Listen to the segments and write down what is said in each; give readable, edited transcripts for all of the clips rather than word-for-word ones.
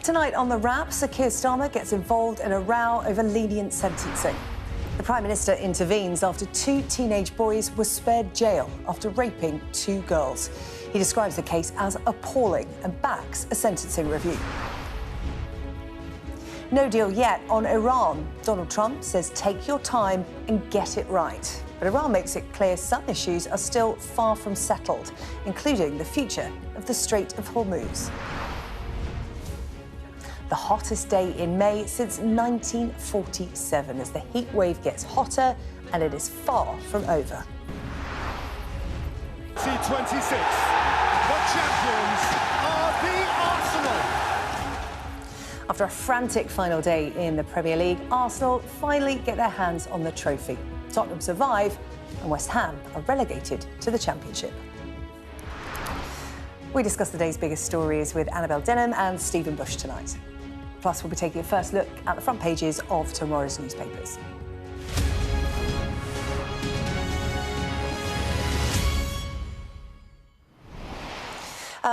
Tonight on The Wrap, Sir Keir Starmer gets involved in a row over lenient sentencing. The Prime Minister intervenes after 2 teenage boys were spared jail after raping 2 girls. He describes the case as appalling and backs a sentencing review. No deal yet on Iran. Donald Trump says take your time and get it right. But Iran makes it clear some issues are still far from settled, including the future of the Strait of Hormuz. The hottest day in May since 1947 as the heat wave gets hotter and it is far from over. C26, the champions are the Arsenal. After a frantic final day in the Premier League, Arsenal finally get their hands on the trophy. Tottenham survive and West Ham are relegated to the Championship. We discuss the day's biggest stories with Annabelle Denham and Stephen Bush tonight. Plus, we'll be taking a first look at the front pages of tomorrow's newspapers.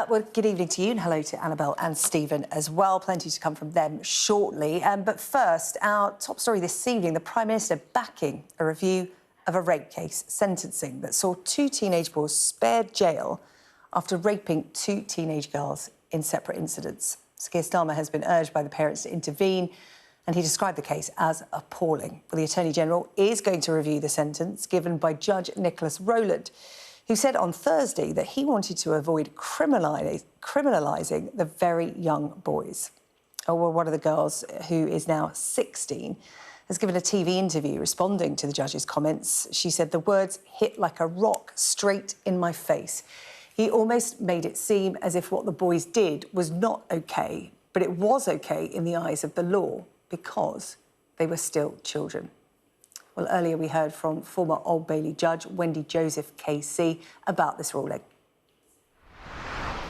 Well, good evening to you and hello to Annabelle and Stephen as well. Plenty to come from them shortly. But first, our top story this evening, the Prime Minister backing a review of a rape case sentencing that saw 2 teenage boys spared jail after raping 2 teenage girls in separate incidents. Sir Keir Starmer has been urged by the parents to intervene, and he described the case as appalling. Well, the Attorney-General is going to review the sentence given by Judge Nicholas Rowland, who said on Thursday that he wanted to avoid criminalising the very young boys. Oh, well, one of the girls, who is now 16, has given a TV interview responding to the judge's comments. She said the words hit like a rock straight in my face. He almost made it seem as if what the boys did was not OK, but it was OK in the eyes of the law because they were still children. Well, earlier we heard from former Old Bailey judge Wendy Joseph KC about this ruling.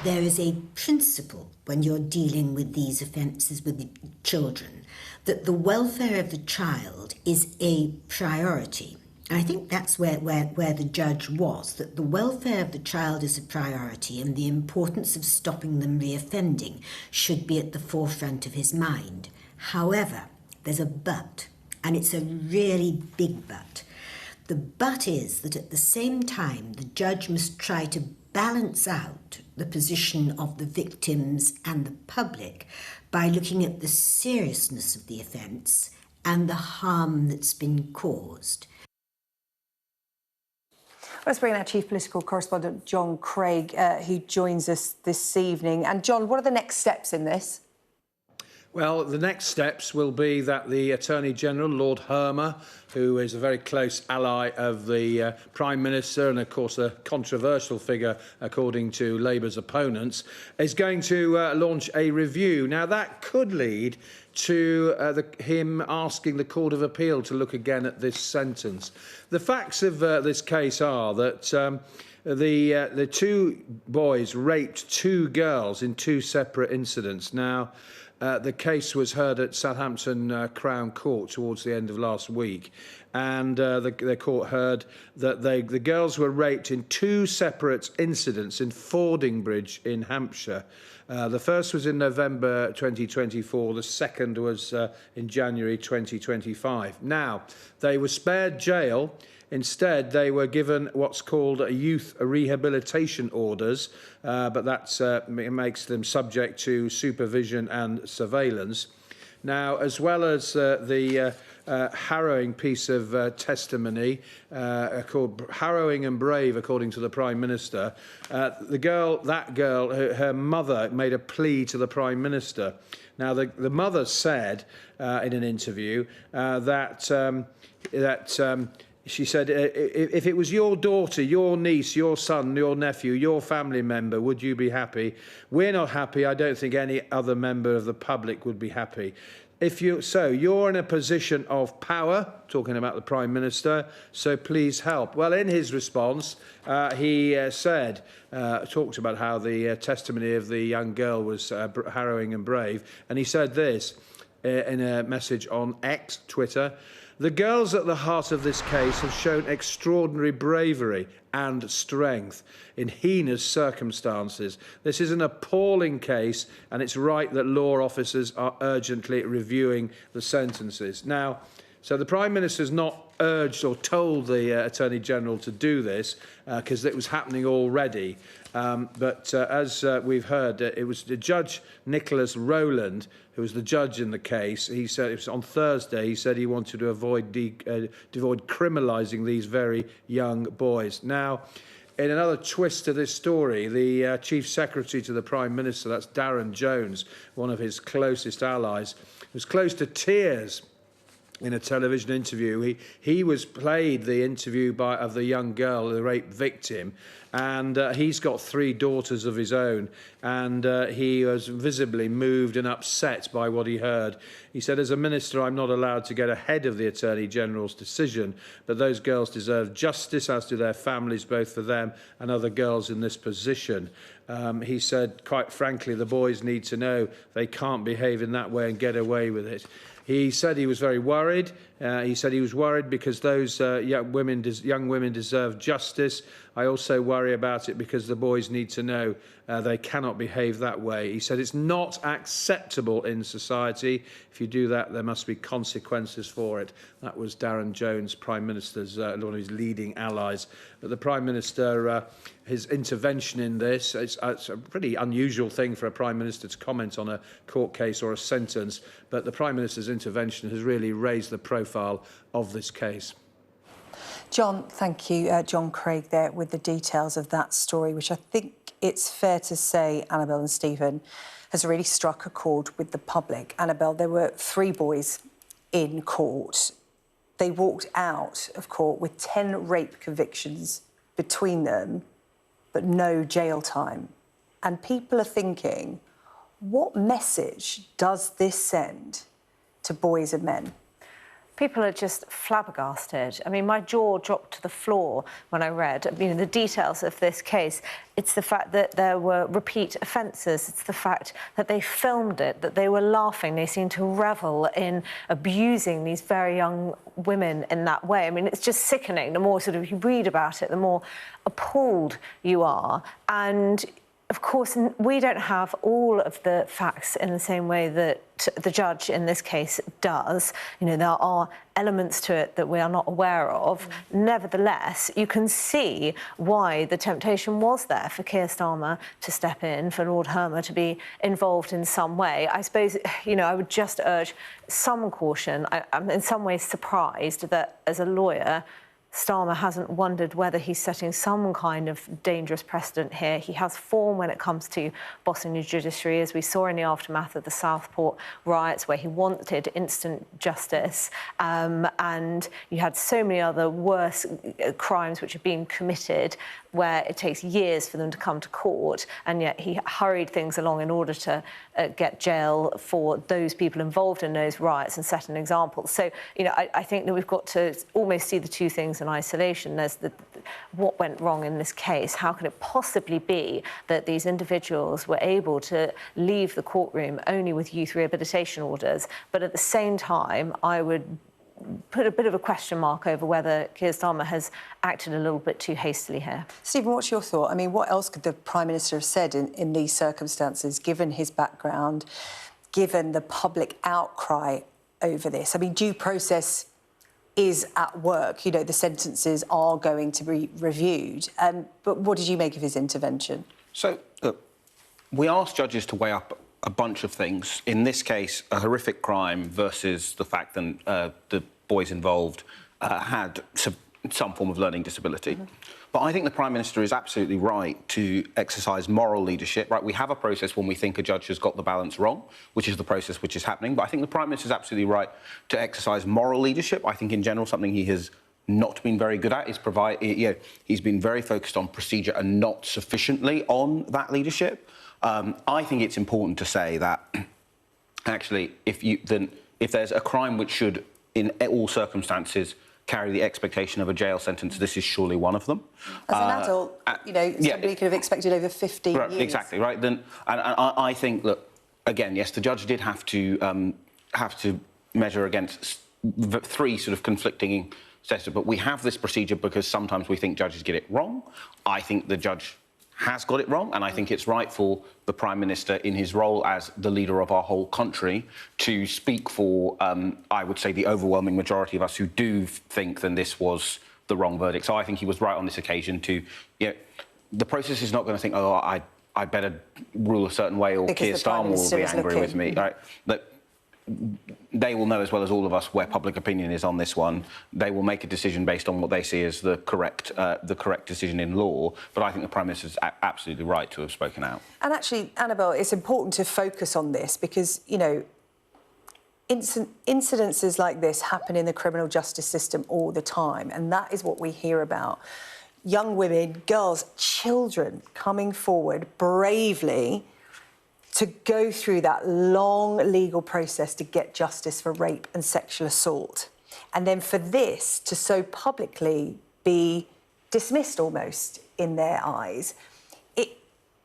There is a principle when you're dealing with these offences with the children that the welfare of the child is a priority. I think that's where the judge was, that the welfare of the child is a priority and the importance of stopping them reoffending should be at the forefront of his mind. However, there's a but, and it's a really big but. The but is that at the same time, the judge must try to balance out the position of the victims and the public by looking at the seriousness of the offence and the harm that's been caused. Let's bring in our chief political correspondent, John Craig, who joins us this evening. And, John, what are the next steps in this? Well, the next steps will be that the Attorney-General, Lord Hermer, who is a very close ally of the Prime Minister and, of course, a controversial figure, according to Labour's opponents, is going to launch a review. Now, that could lead to him asking the Court of Appeal to look again at this sentence. The facts of this case are that the 2 boys raped 2 girls in 2 separate incidents. Now, the case was heard at Southampton Crown Court towards the end of last week, and the court heard that the girls were raped in 2 separate incidents in Fordingbridge in Hampshire. The first was in November 2024, the second was in January 2025. Now, they were spared jail. Instead, they were given what's called youth rehabilitation orders, but that makes them subject to supervision and surveillance. Now, as well as the harrowing piece of testimony, called harrowing and brave, according to the Prime Minister, that girl, her mother made a plea to the Prime Minister. Now, the mother said in an interview she said, if it was your daughter, your niece, your son, your nephew, your family member, would you be happy? We're not happy. I don't think any other member of the public would be happy. You're in a position of power, talking about the Prime Minister, so please help. Well, in his response, he talked about how the testimony of the young girl was harrowing and brave, and he said this in a message on X, Twitter: The girls at the heart of this case have shown extraordinary bravery and strength in heinous circumstances. This is an appalling case, and it's right that law officers are urgently reviewing the sentences. Now, so the Prime Minister's not urged or told the Attorney General to do this because it was happening already. But as we've heard, it was Judge Nicholas Rowland, who was the judge in the case. He said, it was on Thursday, he said he wanted to avoid criminalising these very young boys. Now, in another twist to this story, the Chief Secretary to the Prime Minister, that's Darren Jones, one of his closest allies, was close to tears in a television interview. He was played the interview of the young girl, the rape victim, and he's got 3 daughters of his own, and he was visibly moved and upset by what he heard. He said, as a minister, I'm not allowed to get ahead of the Attorney General's decision, but those girls deserve justice, as do their families, both for them and other girls in this position. He said, quite frankly, the boys need to know they can't behave in that way and get away with it. He said he was very worried. He said he was worried because those young women deserve justice. I also worry about it because the boys need to know they cannot behave that way. He said it's not acceptable in society. If you do that, there must be consequences for it. That was Darren Jones, Prime Minister's, one of his leading allies. But the Prime Minister, his intervention in this, it's a pretty unusual thing for a Prime Minister to comment on a court case or a sentence, but the Prime Minister's intervention has really raised the profile of this case. John, thank you. John Craig there with the details of that story, which I think it's fair to say, Annabelle and Stephen, has really struck a chord with the public. Annabelle, there were 3 boys in court. They walked out of court with 10 rape convictions between them, but no jail time. And people are thinking, what message does this send to boys and men? People are just flabbergasted. I mean, my jaw dropped to the floor when I read, the details of this case. It's the fact that there were repeat offences. It's the fact that they filmed it, that they were laughing. They seemed to revel in abusing these very young women in that way. I mean, it's just sickening. The more sort of you read about it, the more appalled you are. And of course, we don't have all of the facts in the same way that the judge in this case does. There are elements to it that we are not aware of. Nevertheless, you can see why the temptation was there for Keir Starmer to step in, for Lord Hermer to be involved in some way. I suppose, I would just urge some caution. I'm in some ways surprised that, as a lawyer, Starmer hasn't wondered whether he's setting some kind of dangerous precedent here. He has form when it comes to bossing the judiciary, as we saw in the aftermath of the Southport riots, where he wanted instant justice. And you had so many other worse crimes which have been committed where it takes years for them to come to court, and yet he hurried things along in order to get jail for those people involved in those riots and set an example. So, I think that we've got to almost see the 2 things in isolation. There's what went wrong in this case. How can it possibly be that these individuals were able to leave the courtroom only with youth rehabilitation orders? But at the same time, I would put a bit of a question mark over whether Keir Starmer has acted a little bit too hastily here. Stephen, what's your thought? I mean, what else could the Prime Minister have said in these circumstances, given his background, given the public outcry over this? I mean, due process is at work. The sentences are going to be reviewed. But what did you make of his intervention? So, look, we asked judges to weigh up a bunch of things. In this case, a horrific crime versus the fact that the boys involved had some form of learning disability. But I think the Prime Minister is absolutely right to exercise moral leadership. Right, we have a process when we think a judge has got the balance wrong, which is the process which is happening. But I think the Prime Minister is absolutely right to exercise moral leadership. I think, in general, something he has not been very good at is he's been very focused on procedure and not sufficiently on that leadership. I think it's important to say that, actually, if there's a crime which should, in all circumstances, carry the expectation of a jail sentence, this is surely one of them. As an adult, somebody could have expected over 15 years. Exactly, right. And I think, look, again, yes, the judge did have to measure against three sort of conflicting sets, but we have this procedure because sometimes we think judges get it wrong. I think the judge has got it wrong, and I think it's right for the Prime Minister, in his role as the leader of our whole country, to speak for, I would say, the overwhelming majority of us who do think that this was the wrong verdict. So I think he was right on this occasion to, the process is not going to think, oh, I better rule a certain way, or Keir Starmer will be angry with me. Right? But they will know as well as all of us where public opinion is on this one. They will make a decision based on what they see as the correct decision in law. But I think the Prime Minister is absolutely right to have spoken out. And actually, Annabelle, it's important to focus on this because, you know, incidences like this happen in the criminal justice system all the time, and that is what we hear about. Young women, girls, children coming forward bravely to go through that long legal process to get justice for rape and sexual assault. And then for this to so publicly be dismissed almost in their eyes,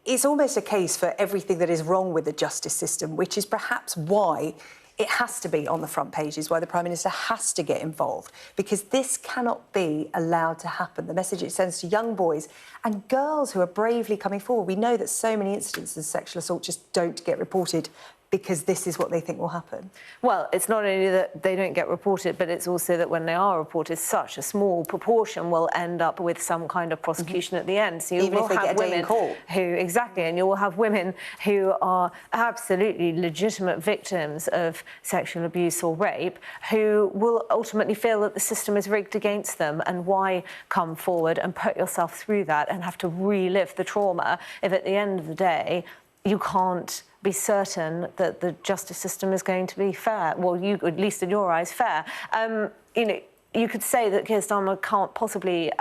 it's almost a case for everything that is wrong with the justice system, which is perhaps why it has to be on the front pages, why the Prime Minister has to get involved, because this cannot be allowed to happen. The message it sends to young boys and girls who are bravely coming forward. We know that so many incidents of sexual assault just don't get reported because this is what they think will happen. Well, it's not only that they don't get reported, but it's also that when they are reported, such a small proportion will end up with some kind of prosecution at the end. So you will have women who, exactly, and you will have women who are absolutely legitimate victims of sexual abuse or rape who will ultimately feel that the system is rigged against them. And why come forward and put yourself through that and have to relive the trauma if at the end of the day you can't be certain that the justice system is going to be fair? Well, you, at least in your eyes, fair. You know, you could say that Keir Starmer can't possibly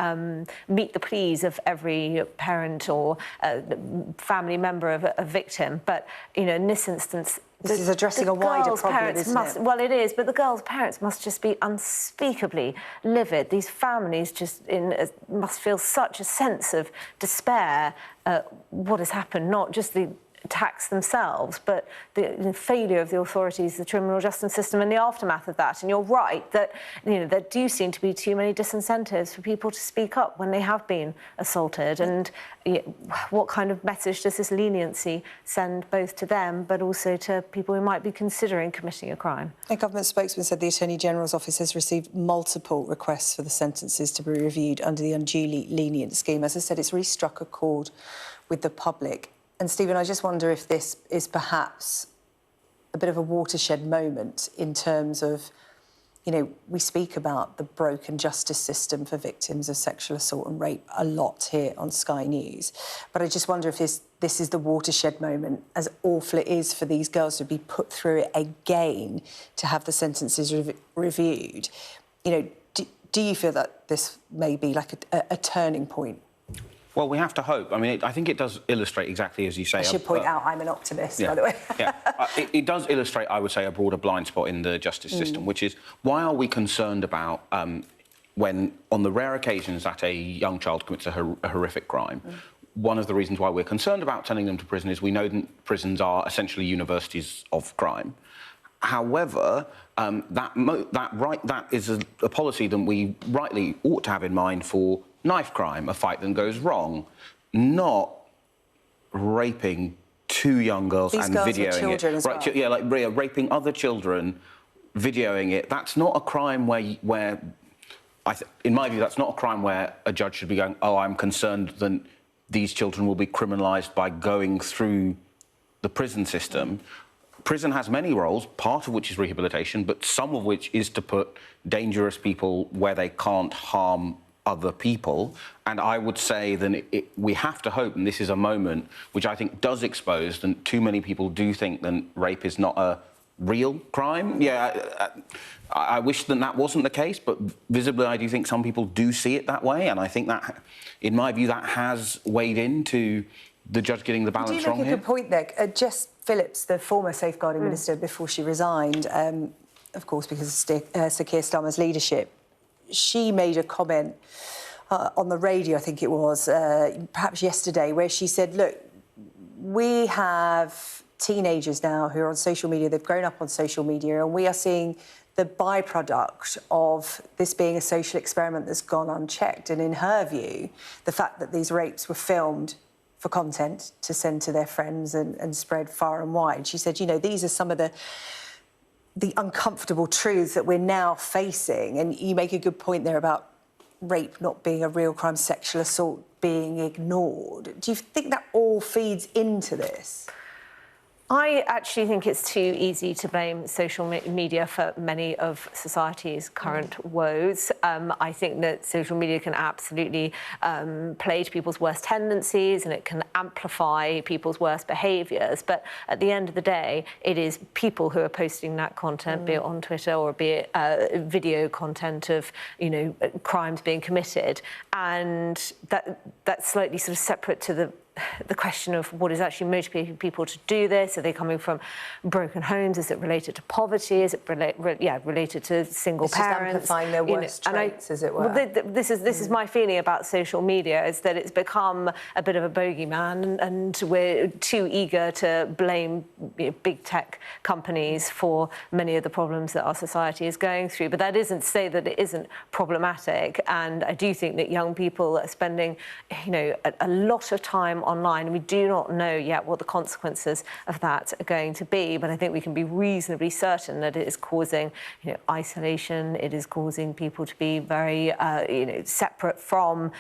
meet the pleas of every parent or family member of a victim, but, you know, in this instance, this is addressing a wider problem, isn't it? Well, it is, but the girls' parents must just be unspeakably livid. These families just must feel such a sense of despair at what has happened, not just the attacks themselves, but the failure of the authorities, the criminal justice system, and the aftermath of that. And you're right that, you know, there do seem to be too many disincentives for people to speak up when they have been assaulted. And what kind of message does this leniency send both to them, but also to people who might be considering committing a crime? A government spokesman said the Attorney General's office has received multiple requests for the sentences to be reviewed under the unduly lenient scheme. As I said, it's really struck a chord with the public. And, Stephen, I just wonder if this is perhaps a bit of a watershed moment in terms of, you know, we speak about the broken justice system for victims of sexual assault and rape a lot here on Sky News. But I just wonder if this is the watershed moment, as awful it is for these girls to be put through it again, to have the sentences reviewed. You know, do you feel that this may be like a turning point? Well, we have to hope. I mean, I think it does illustrate exactly as you say. I should point out I'm an optimist, by the way. It does illustrate, I would say, a broader blind spot in the justice system, which is why are we concerned about when, on the rare occasions that a young child commits a horrific crime, one of the reasons why we're concerned about sending them to prison is we know that prisons are essentially universities of crime. However, that is a policy that we rightly ought to have in mind for knife crime, a fight that goes wrong, not raping two young girls and videoing it. As well. Yeah, like raping other children, videoing it. That's not a crime where in my view, that's not a crime where a judge should be going, oh, I'm concerned that these children will be criminalised by going through the prison system. Prison has many roles, part of which is rehabilitation, but some of which is to put dangerous people where they can't harm other people. And I would say that we have to hope, and this is a moment which I think does expose that too many people do think that rape is not a real crime. Yeah, I wish that wasn't the case, but visibly I do think some people do see it that way, and I think that, in my view, that has weighed into the judge getting the balance wrong here. You make a good point there. Jess Phillips, the former safeguarding minister, before she resigned, of course, because of Sir Keir Starmer's leadership, she made a comment on the radio, I think it was, perhaps yesterday, where she said, look, we have teenagers now who are on social media, they've grown up on social media, and we are seeing the byproduct of this being a social experiment that's gone unchecked. And in her view, the fact that these rapes were filmed for content to send to their friends and spread far and wide, she said, you know, these are some of the uncomfortable truths that we're now facing. And you make a good point there about rape not being a real crime, sexual assault being ignored. Do you think that all feeds into this? I actually think it's too easy to blame social media for many of society's current woes. I think that social media can absolutely play to people's worst tendencies, and it can amplify people's worst behaviours. But at the end of the day, it is people who are posting that content, be it on Twitter or be it video content of, you know, crimes being committed. And that's slightly sort of separate to the question of what is actually motivating people to do this. Are they coming from broken homes? Is it related to poverty? Is it related to single parents? Just amplifying their worst traits, as it were. Well, this is my feeling about social media, is that it's become a bit of a bogeyman, and we're too eager to blame, you know, big tech companies for many of the problems that our society is going through. But that isn't to say that it isn't problematic. And I do think that young people are spending, you know, a lot of time online. We do not know yet what the consequences of that are going to be, but I think we can be reasonably certain that it is causing, you know, isolation. It is causing people to be very, you know, separate from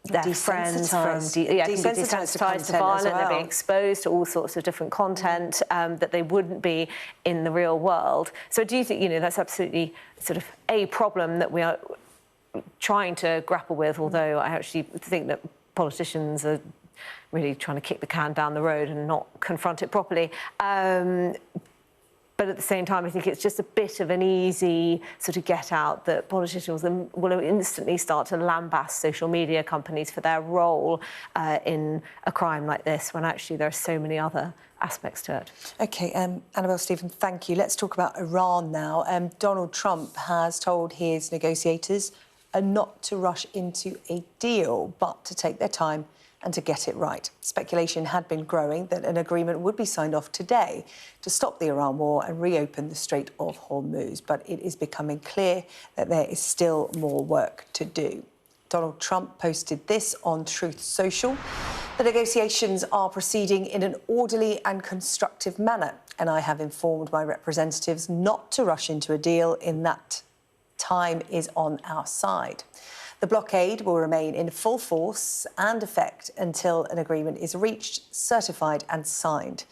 their friends, desensitized to violence. They're being exposed to all sorts of different content that they wouldn't be in the real world. So I do think, you know, that's absolutely sort of a problem that we are trying to grapple with, although I actually think that politicians are really trying to kick the can down the road and not confront it properly. But at the same time, I think it's just a bit of an easy sort of get out that politicians will instantly start to lambast social media companies for their role in a crime like this, when actually there are so many other aspects to it. OK, Annabelle, Stephen, thank you. Let's talk about Iran now. Donald Trump has told his negotiators not to rush into a deal, but to take their time and to get it right. Speculation had been growing that an agreement would be signed off today to stop the Iran war and reopen the Strait of Hormuz. But it is becoming clear that there is still more work to do. Donald Trump posted this on Truth Social. The negotiations are proceeding in an orderly and constructive manner, and I have informed my representatives not to rush into a deal, in that time is on our side. The blockade will remain in full force and effect until an agreement is reached, certified and signed.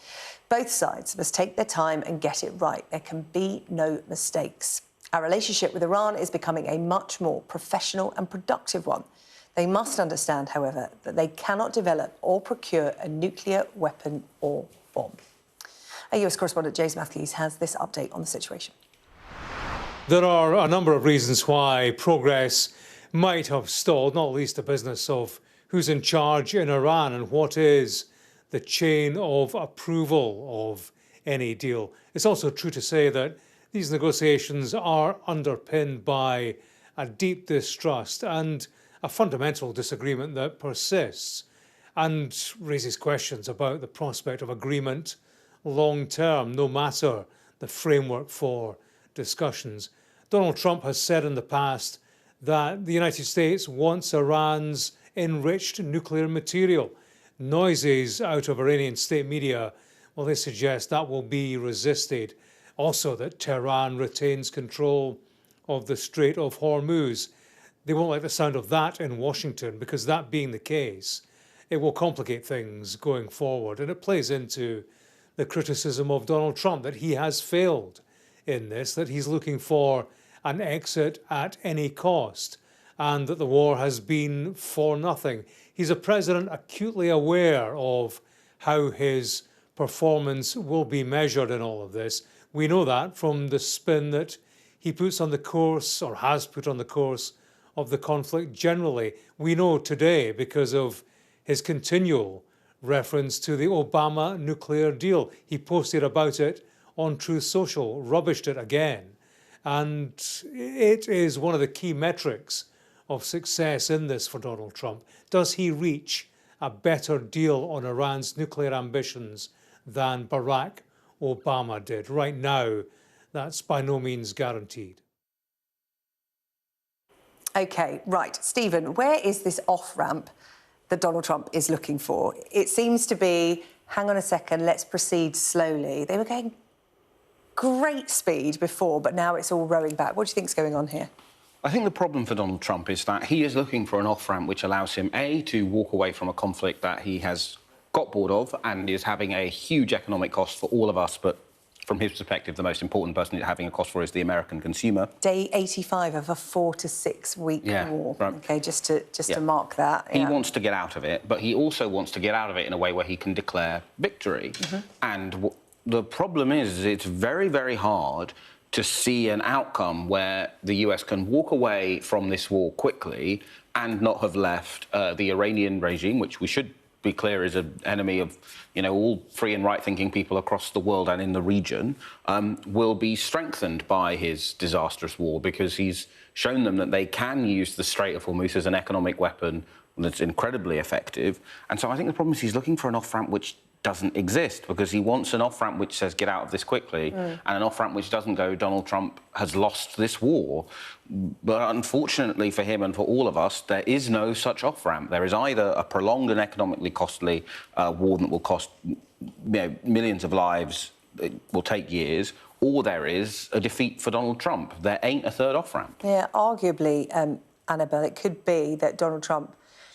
Both sides must take their time and get it right. There can be no mistakes. Our relationship with Iran is becoming a much more professional and productive one. They must understand, however, that they cannot develop or procure a nuclear weapon or bomb. Our US correspondent James Matthews has this update on the situation. There are a number of reasons why progress might have stalled, not least the business of who's in charge in Iran and what is the chain of approval of any deal. It's also true to say that these negotiations are underpinned by a deep distrust and a fundamental disagreement that persists and raises questions about the prospect of agreement long term, no matter the framework for discussions. Donald Trump has said in the past that the United States wants Iran's enriched nuclear material. Noises out of Iranian state media, well, they suggest that will be resisted. Also that Tehran retains control of the Strait of Hormuz. They won't like the sound of that in Washington, because that being the case, it will complicate things going forward. And it plays into the criticism of Donald Trump that he has failed in this, that he's looking for an exit at any cost, and that the war has been for nothing. He's a president acutely aware of how his performance will be measured in all of this. We know that from the spin that he puts on the course, or has put on the course, of the conflict generally. We know today because of his continual reference to the Obama nuclear deal. He posted about it on Truth Social, rubbished it again. And it is one of the key metrics of success in this for Donald Trump. Does he reach a better deal on Iran's nuclear ambitions than Barack Obama did? Right now, that's by no means guaranteed. OK, right. Stephen, where is this off-ramp that Donald Trump is looking for? It seems to be, hang on a second, let's proceed slowly. They were going great speed before, but now it's all rowing back. What do you think's going on here? I think the problem for Donald Trump is that he is looking for an off-ramp which allows him, A, to walk away from a conflict that he has got bored of and is having a huge economic cost for all of us, but from his perspective, the most important person it's having a cost for is the American consumer. Day 85 of a 4 to 6 week war. Right. OK, just to mark that. He wants to get out of it, but he also wants to get out of it in a way where he can declare victory. And the problem is it's very, very hard to see an outcome where the US can walk away from this war quickly and not have left the Iranian regime, which we should be clear is an enemy of, you know, all free and right-thinking people across the world and in the region, will be strengthened by his disastrous war because he's shown them that they can use the Strait of Hormuz as an economic weapon that's incredibly effective. And so I think the problem is he's looking for an off-ramp which doesn't exist because he wants an off-ramp which says get out of this quickly and an off-ramp which doesn't go Donald Trump has lost this war. But unfortunately for him and for all of us, there is no such off-ramp. There is either a prolonged and economically costly war that will cost millions of lives, it will take years, or there is a defeat for Donald Trump. There ain't a third off-ramp. Yeah, arguably, Annabelle, it could be that Donald Trump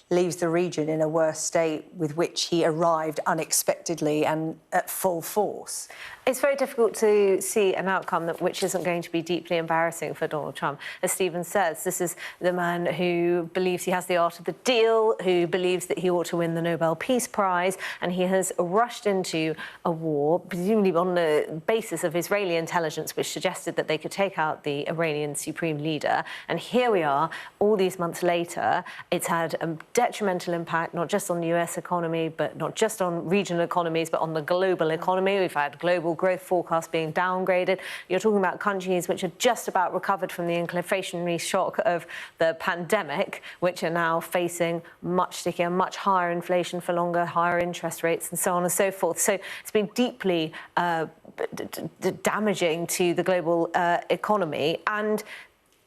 leaves the region in a worse state with which he arrived unexpectedly and at full force. It's very difficult to see an outcome which isn't going to be deeply embarrassing for Donald Trump. As Stephen says, this is the man who believes he has the art of the deal, who believes that he ought to win the Nobel Peace Prize, and he has rushed into a war, presumably on the basis of Israeli intelligence, which suggested that they could take out the Iranian supreme leader. And here we are, all these months later. It's had a detrimental impact, not just on the US economy, but not just on regional economies, but on the global economy. We've had global growth forecasts being downgraded. You're talking about countries which are just about recovered from the inflationary shock of the pandemic, which are now facing much stickier, much higher inflation for longer, higher interest rates, and so on and so forth. So it's been deeply damaging to the global economy. And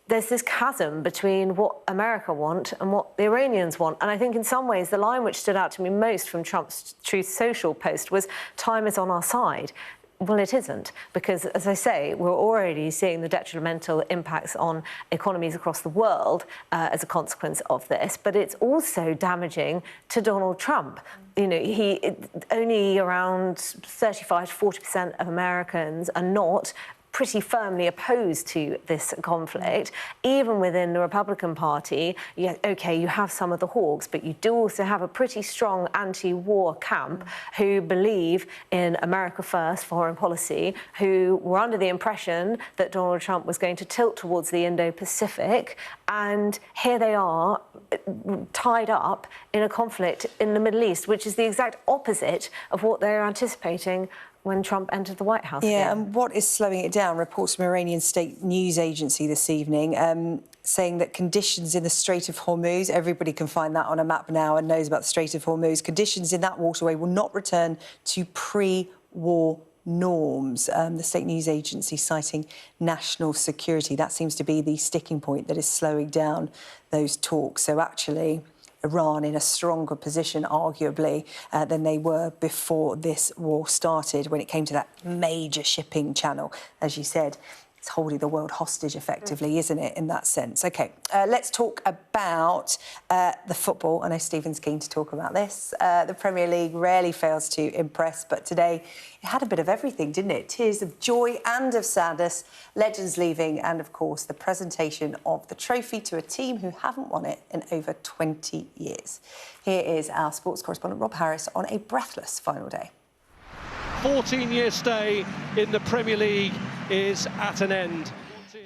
there's this chasm between what America want and what the Iranians want. And I think in some ways the line which stood out to me most from Trump's Truth Social post was time is on our side. Well, it isn't, because, as I say, we're already seeing the detrimental impacts on economies across the world as a consequence of this, but it's also damaging to Donald Trump. You know, only around 35 to 40% of Americans are not pretty firmly opposed to this conflict. Even within the Republican Party, OK, you have some of the hawks, but you do also have a pretty strong anti-war camp who believe in America first foreign policy, who were under the impression that Donald Trump was going to tilt towards the Indo-Pacific. And here they are, tied up in a conflict in the Middle East, which is the exact opposite of what they're anticipating when Trump entered the White House. Yeah, and what is slowing it down? Reports from Iranian state news agency this evening saying that conditions in the Strait of Hormuz, everybody can find that on a map now and knows about the Strait of Hormuz, conditions in that waterway will not return to pre-war norms. The state news agency citing national security. That seems to be the sticking point that is slowing down those talks. So actually, Iran in a stronger position, arguably, than they were before this war started, when it came to that major shipping channel. As you said, it's holding the world hostage, effectively, isn't it, in that sense? OK, let's talk about the football. I know Stephen's keen to talk about this. The Premier League rarely fails to impress, but today it had a bit of everything, didn't it? Tears of joy and of sadness, legends leaving, and, of course, the presentation of the trophy to a team who haven't won it in over 20 years. Here is our sports correspondent, Rob Harris, on a breathless final day. 14-year stay in the Premier League is at an end.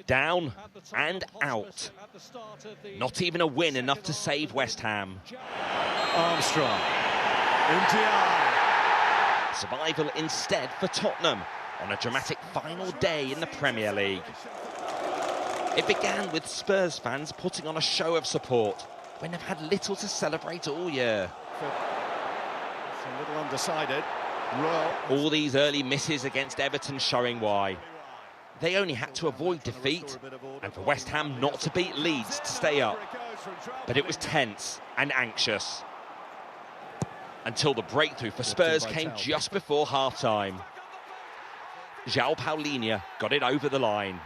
Down and out. Not even a win enough to save West Ham. Armstrong. Survival instead for Tottenham on a dramatic final day in the Premier League. It began with Spurs fans putting on a show of support when they've had little to celebrate all year. It's a little undecided. All these early misses against Everton showing why. they only had to avoid defeat and for West Ham not to beat Leeds to stay up. But it was tense and anxious until the breakthrough for Spurs came just before half-time. João Paulinho got it over the line.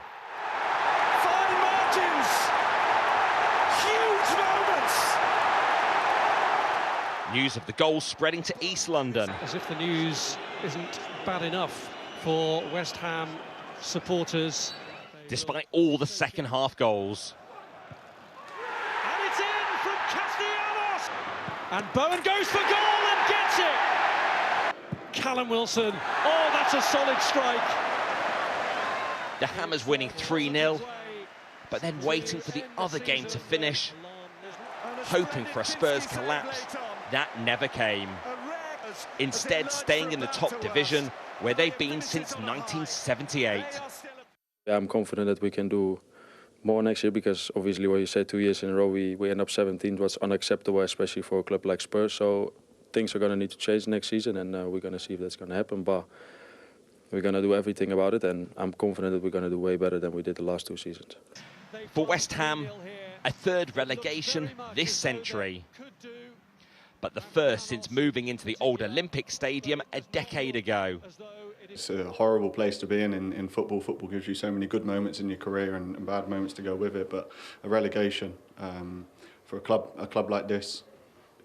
Fine margins! Huge moments! News of the goal spreading to East London. As if the news isn't bad enough for West Ham supporters. Despite all the second-half goals. And it's in from Castellanos! And Bowen goes for goal and gets it! Callum Wilson, oh, that's a solid strike. The Hammers winning 3-0, but then waiting for the other game to finish, hoping for a Spurs collapse. That never came. Instead, staying in the top division, where they've been since 1978. I'm confident that we can do more next year, because obviously what you said, 2 years in a row we end up 17th was unacceptable, especially for a club like Spurs. So things are going to need to change next season, and we're going to see if that's going to happen. But we're going to do everything about it, and I'm confident that we're going to do way better than we did the last 2 seasons. For West Ham, a third relegation this century. But the first since moving into the old Olympic Stadium a decade ago. It's a horrible place to be in football. Football gives you so many good moments in your career and bad moments to go with it. But a relegation for a club like this,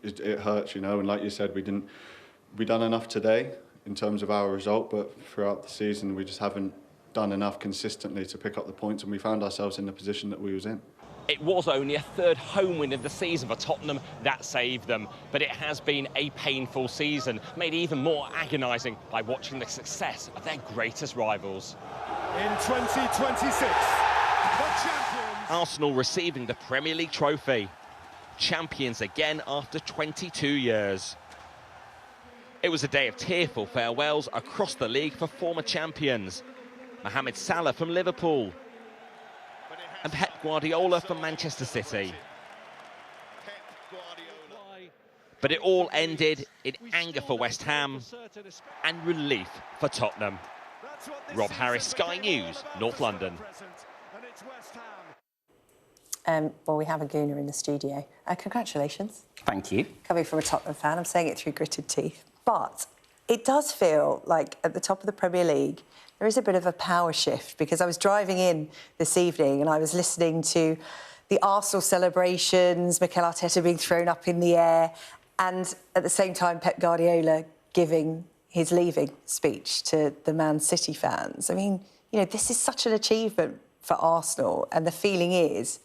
it hurts, you know. And like you said, we done enough today in terms of our result, but throughout the season we just haven't done enough consistently to pick up the points, and we found ourselves in the position that we was in. It was only a third home win of the season for Tottenham that saved them, but it has been a painful season, made even more agonising by watching the success of their greatest rivals. In 2026, the champions. Arsenal receiving the Premier League trophy. Champions again after 22 years. It was a day of tearful farewells across the league for former champions. Mohamed Salah from Liverpool. And Pep Guardiola from Manchester City. But it all ended in anger for West Ham and relief for Tottenham. Rob Harris, Sky News, North London. Well, we have a Gooner in the studio. Congratulations. Thank you. Coming from a Tottenham fan, I'm saying it through gritted teeth. But it does feel like at the top of the Premier League, there is a bit of a power shift, because I was driving in this evening and I was listening to the Arsenal celebrations, Mikel Arteta being thrown up in the air, and at the same time Pep Guardiola giving his leaving speech to the Man City fans. I mean, you know, this is such an achievement for Arsenal, and the feeling is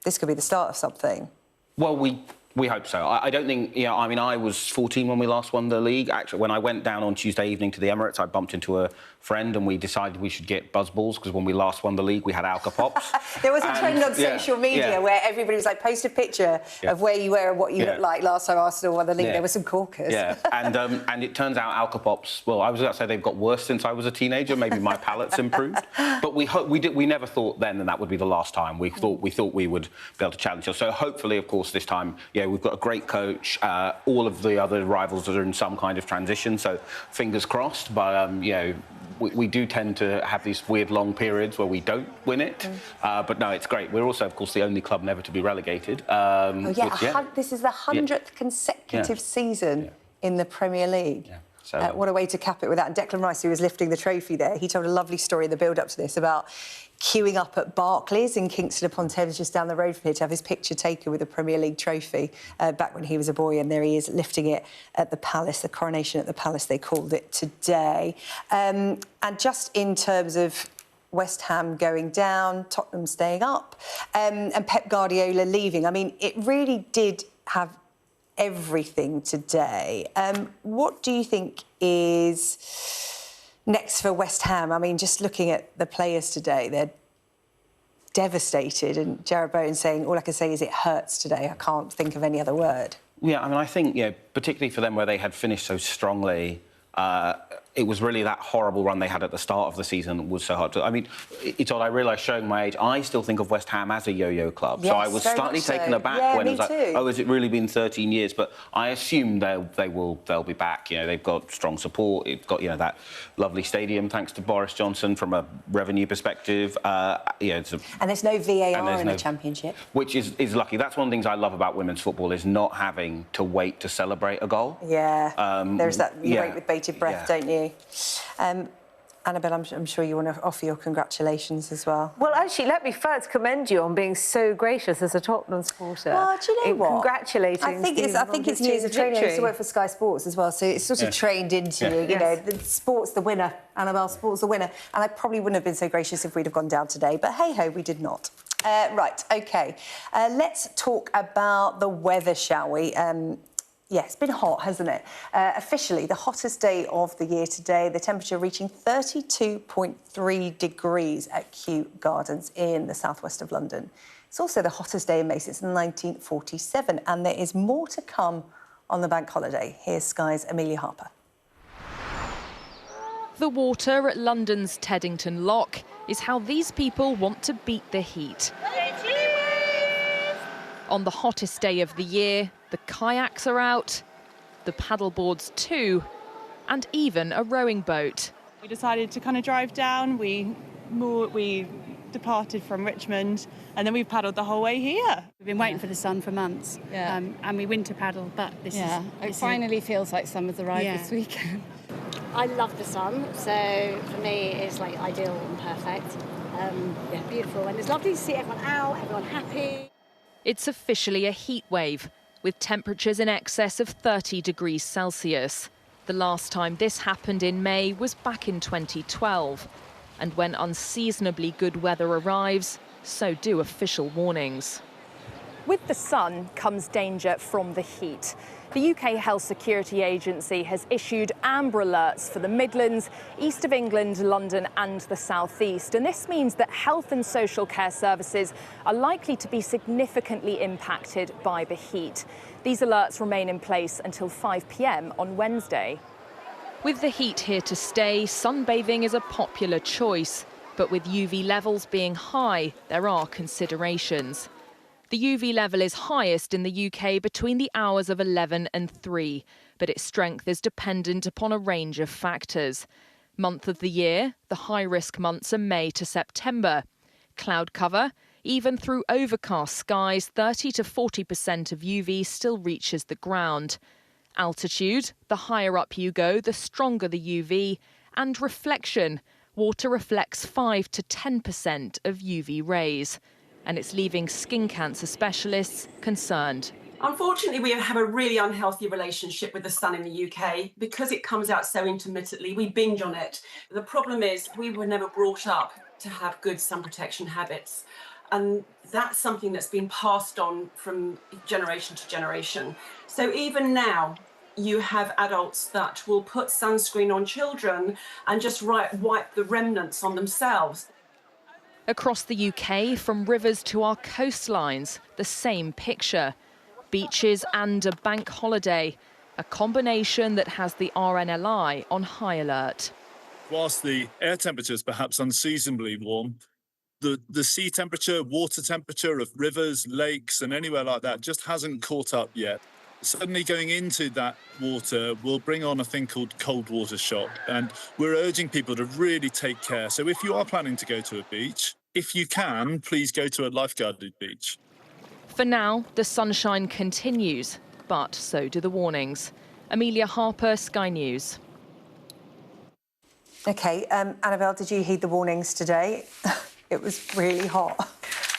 this could be the start of something. Well, we hope so. I don't think, you know, I mean, I was 14 when we last won the league. Actually, when I went down on Tuesday evening to the Emirates, I bumped into a friend and we decided we should get buzzballs, because when we last won the league, we had Alka Pops. There was a trend on social media where everybody was like, post a picture of where you were and what you looked like last time Arsenal won the league. There was some corkers. Yeah, and it turns out Alka Pops, well, I was going to say they've got worse since I was a teenager. Maybe my palate's improved. But we never thought then that would be the last time. We thought we would be able to challenge us. So hopefully, of course, this time, we've got a great coach. All of the other rivals are in some kind of transition, so fingers crossed. But, we do tend to have these weird long periods where we don't win it. But no, it's great. We're also, of course, the only club never to be relegated. This is the 100th consecutive season in the Premier League. So, what a way to cap it with that. And Declan Rice, who was lifting the trophy there, he told a lovely story in the build-up to this about queuing up at Barclays in Kingston upon Thames, just down the road from here, to have his picture taken with the Premier League trophy back when he was a boy. And there he is lifting it at the Palace, the coronation at the Palace, they called it today. And just in terms of West Ham going down, Tottenham staying up, and Pep Guardiola leaving, I mean, it really did have everything today. What do you think is next for West Ham? I mean, just looking at the players today, they're devastated, and Jarrod Bowen saying, all I can say is it hurts today. I can't think of any other word. Yeah, I mean, I think, particularly for them where they had finished so strongly, it was really that horrible run they had at the start of the season that was so hard to... I mean, it's odd, I realise, showing my age, I still think of West Ham as a yo-yo club. Yes, so I was slightly taken aback when it was like, too. oh, has it really been 13 years? But I assume they'll be back. You know, they've got strong support. It's got, you know, that lovely stadium, thanks to Boris Johnson, from a revenue perspective. And there's no VAR in the Championship. Which is lucky. That's one of the things I love about women's football, is not having to wait to celebrate a goal. Yeah, there's that, you wait with bated breath, don't you? Annabelle, I'm sure you want to offer your congratulations as well. Well, actually, let me first commend you on being so gracious as a Tottenham supporter. Well, do you know what? Congratulating. I think it's years of training. I used to work for Sky Sports as well, so it's sort of trained into you. You know, the sport's the winner. Annabelle, sport's the winner. And I probably wouldn't have been so gracious if we'd have gone down today. But hey-ho, we did not. Right, OK. Let's talk about the weather, shall we? Yeah, it's been hot, hasn't it? Officially, the hottest day of the year today, the temperature reaching 32.3 degrees at Kew Gardens in the southwest of London. It's also the hottest day in May since 1947, and there is more to come on the bank holiday. Here's Sky's Amelia Harper. The water at London's Teddington Lock is how these people want to beat the heat. On the hottest day of the year, the kayaks are out, the paddleboards too, and even a rowing boat. We decided to kind of drive down. We departed from Richmond, and then we paddled the whole way here. We've been waiting for the sun for months, and we winter paddle, but it finally feels like summer's arrived this weekend. I love the sun, so for me it's like ideal and perfect. Beautiful, and it's lovely to see everyone out, everyone happy. It's officially a heat wave, with temperatures in excess of 30 degrees Celsius. The last time this happened in May was back in 2012. And when unseasonably good weather arrives, so do official warnings. With the sun comes danger from the heat. The UK Health Security Agency has issued amber alerts for the Midlands, East of England, London and the South East. And this means that health and social care services are likely to be significantly impacted by the heat. These alerts remain in place until 5 p.m. on Wednesday. With the heat here to stay, sunbathing is a popular choice. But with UV levels being high, there are considerations. The UV level is highest in the UK between the hours of 11 and 3, but its strength is dependent upon a range of factors. Month of the year, the high-risk months are May to September. Cloud cover, even through overcast skies, 30 to 40% of UV still reaches the ground. Altitude, the higher up you go, the stronger the UV. And reflection, water reflects 5 to 10% of UV rays. And it's leaving skin cancer specialists concerned. Unfortunately, we have a really unhealthy relationship with the sun in the UK. Because it comes out so intermittently, we binge on it. The problem is we were never brought up to have good sun protection habits. And that's something that's been passed on from generation to generation. So even now, you have adults that will put sunscreen on children and just wipe the remnants on themselves. Across the UK, from rivers to our coastlines, the same picture. Beaches and a bank holiday, a combination that has the RNLI on high alert. Whilst the air temperature is perhaps unseasonably warm, the sea temperature, water temperature of rivers, lakes and anywhere like that just hasn't caught up yet. Suddenly going into that water will bring on a thing called cold water shock, and we're urging people to really take care. So if you are planning to go to a beach, if you can, please go to a lifeguarded beach. For now, the sunshine continues, but so do the warnings. Amelia Harper, Sky News. OK, Annabelle, did you heed the warnings today? It was really hot.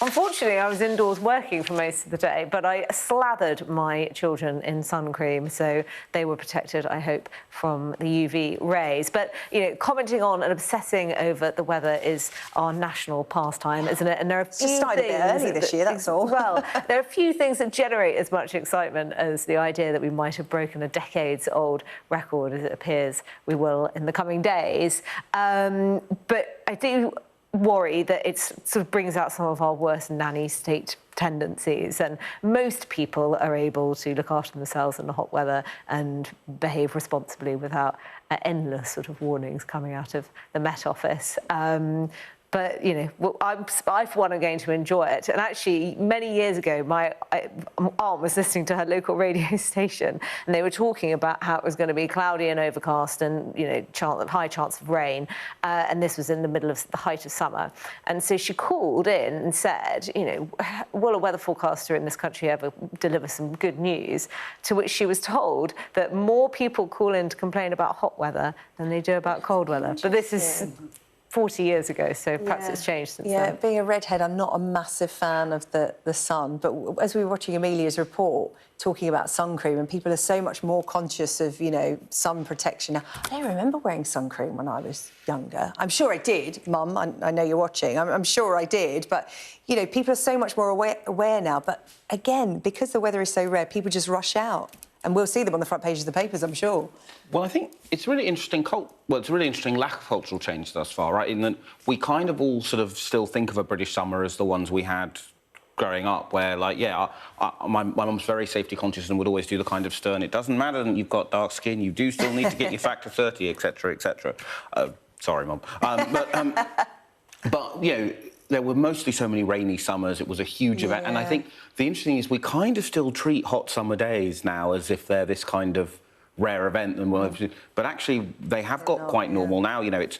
Unfortunately, I was indoors working for most of the day, but I slathered my children in sun cream, so they were protected, I hope, from the UV rays. But, you know, commenting on and obsessing over the weather is our national pastime, isn't it? And there are a few things... started a bit early this year, that's all. Well, there are a few things that generate as much excitement as the idea that we might have broken a decades-old record, as it appears we will in the coming days. But I do worry that it sort of brings out some of our worst nanny state tendencies, and most people are able to look after themselves in the hot weather and behave responsibly without endless sort of warnings coming out of the Met Office. But, you know, I for one, am going to enjoy it. And actually, many years ago, my aunt was listening to her local radio station, and they were talking about how it was going to be cloudy and overcast and, you know, high chance of rain. And this was in the middle of the height of summer. And so she called in and said, you know, will a weather forecaster in this country ever deliver some good news? To which she was told that more people call in to complain about hot weather than they do about cold weather. But this is 40 years ago, so perhaps it's changed since then. Yeah, being a redhead, I'm not a massive fan of the sun, but as we were watching Amelia's report, talking about sun cream, and people are so much more conscious of, you know, sun protection. Now, I don't remember wearing sun cream when I was younger. I'm sure I did, Mum, I know you're watching, I'm sure I did, but, you know, people are so much more aware now, but again, because the weather is so rare, people just rush out. And we'll see them on the front pages of the papers, I'm sure. Well, I think it's really interesting. It's a really interesting lack of cultural change thus far, right? In that we kind of all sort of still think of a British summer as the ones we had growing up, where, like, yeah, my mum's very safety conscious and would always do the kind of stern, it doesn't matter that you've got dark skin, you do still need to get your factor 30, etc., etc. Sorry, Mum. But you know, there were mostly so many rainy summers. It was a huge event, and I think the interesting is we kind of still treat hot summer days now as if they're this kind of rare event, but actually they have got quite normal now. You know, it's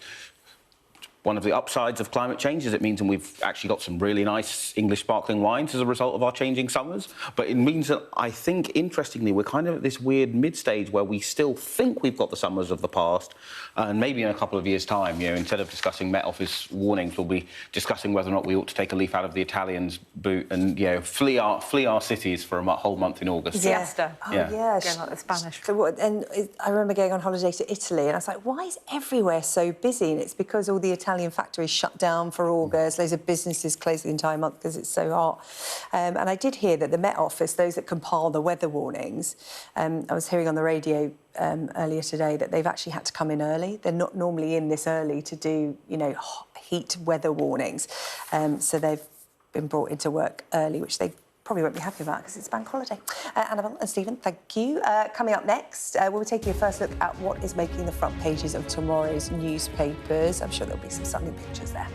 one of the upsides of climate change is it means that we've actually got some really nice English sparkling wines as a result of our changing summers. But it means that I think, interestingly, we're kind of at this weird mid-stage where we still think we've got the summers of the past, and maybe in a couple of years' time, you know, instead of discussing Met Office warnings, we'll be discussing whether or not we ought to take a leaf out of the Italians' boot and, you know, flee our cities for a whole month in August. Siesta. Oh, yeah. Going like the Spanish. So and I remember going on holiday to Italy, and I was like, why is everywhere so busy? And it's because all the Italian factories shut down for August. Loads of businesses closed the entire month because it's so hot. And I did hear that the Met Office, those that compile the weather warnings, I was hearing on the radio earlier today that they've actually had to come in early. They're not normally in this early to do, you know, heat weather warnings. So they've been brought into work early, which they probably won't be happy about because it's bank holiday. Annabelle and Stephen, thank you. Coming up next, we'll be taking a first look at what is making the front pages of tomorrow's newspapers. I'm sure there'll be some stunning pictures there.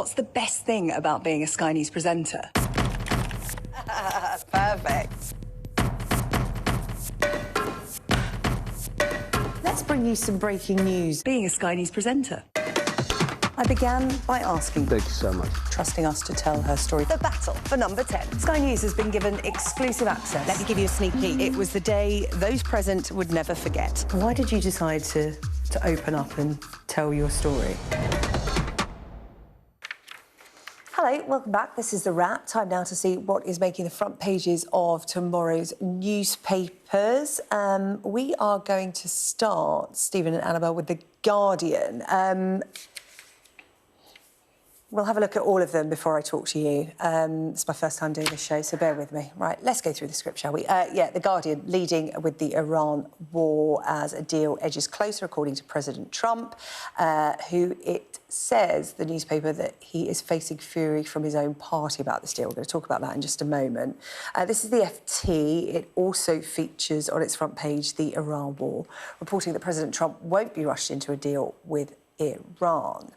What's the best thing about being a Sky News presenter? Perfect. Let's bring you some breaking news. Being a Sky News presenter. I began by asking... Thank you so much. ...trusting us to tell her story. The battle for number 10. Sky News has been given exclusive access. Let me give you a sneak peek. It was the day those present would never forget. Why did you decide to open up and tell your story? Hello, welcome back. This is The Wrap. Time now to see what is making the front pages of tomorrow's newspapers. We are going to start, Stephen and Annabelle, with The Guardian. We'll have a look at all of them before I talk to you. It's my first time doing this show, so bear with me. Right, let's go through the script, shall we? Yeah, The Guardian leading with the Iran war as a deal edges closer, according to President Trump, who it says, the newspaper, that he is facing fury from his own party about this deal. We're going to talk about that in just a moment. This is the FT. It also features on its front page the Iran war, reporting that President Trump won't be rushed into a deal with Iran.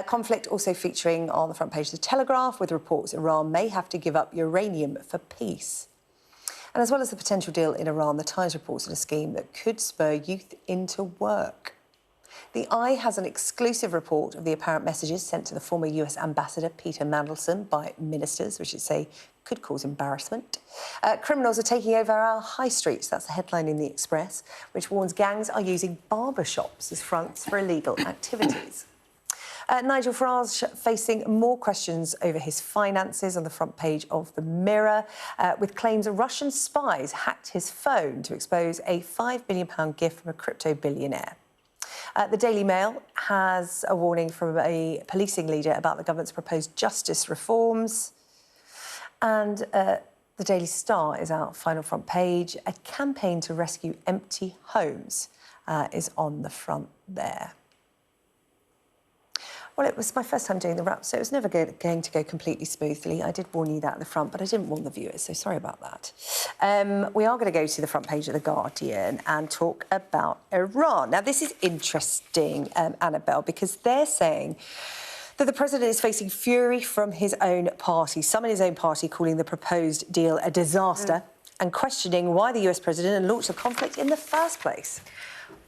Conflict also featuring on the front page of The Telegraph, with reports Iran may have to give up uranium for peace. And as well as the potential deal in Iran, The Times reports on a scheme that could spur youth into work. The Eye has an exclusive report of the apparent messages sent to the former US Ambassador Peter Mandelson by ministers, which it say could cause embarrassment. Criminals are taking over our high streets. That's the headline in The Express, which warns gangs are using barbershops as fronts for illegal activities. Nigel Farage facing more questions over his finances on the front page of The Mirror, with claims Russian spies hacked his phone to expose a £5 billion gift from a crypto billionaire. The Daily Mail has a warning from a policing leader about the government's proposed justice reforms. And the Daily Star is out, final front page. A campaign to rescue empty homes is on the front there. Well, it was my first time doing The Wrap, so it was never going to go completely smoothly. I did warn you that at the front, but I didn't warn the viewers, so sorry about that. We are going to go to the front page of The Guardian and talk about Iran. Now, this is interesting, Annabelle, because they're saying that the president is facing fury from his own party, some in his own party calling the proposed deal a disaster and questioning why the US president launched the conflict in the first place.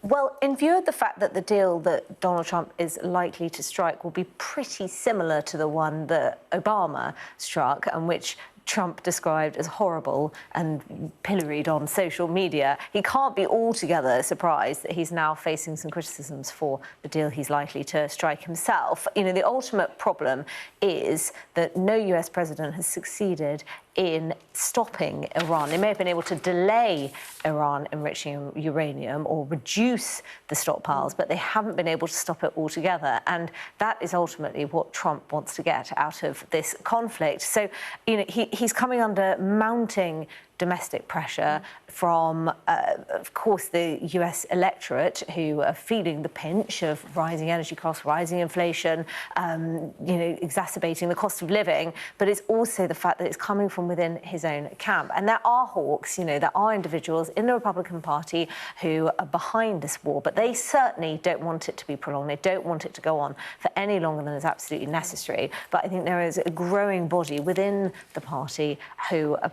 Well, in view of the fact that the deal that Donald Trump is likely to strike will be pretty similar to the one that Obama struck, and which Trump described as horrible and pilloried on social media, he can't be altogether surprised that he's now facing some criticisms for the deal he's likely to strike himself. You know, the ultimate problem is that no US president has succeeded in stopping Iran. They may have been able to delay Iran enriching uranium or reduce the stockpiles, but they haven't been able to stop it altogether. And that is ultimately what Trump wants to get out of this conflict. So, you know, he's coming under mounting domestic pressure from, of course, the US electorate, who are feeling the pinch of rising energy costs, rising inflation, you know, exacerbating the cost of living. But it's also the fact that it's coming from within his own camp. And there are hawks, you know, there are individuals in the Republican Party who are behind this war, but they certainly don't want it to be prolonged. They don't want it to go on for any longer than is absolutely necessary. But I think there is a growing body within the party who are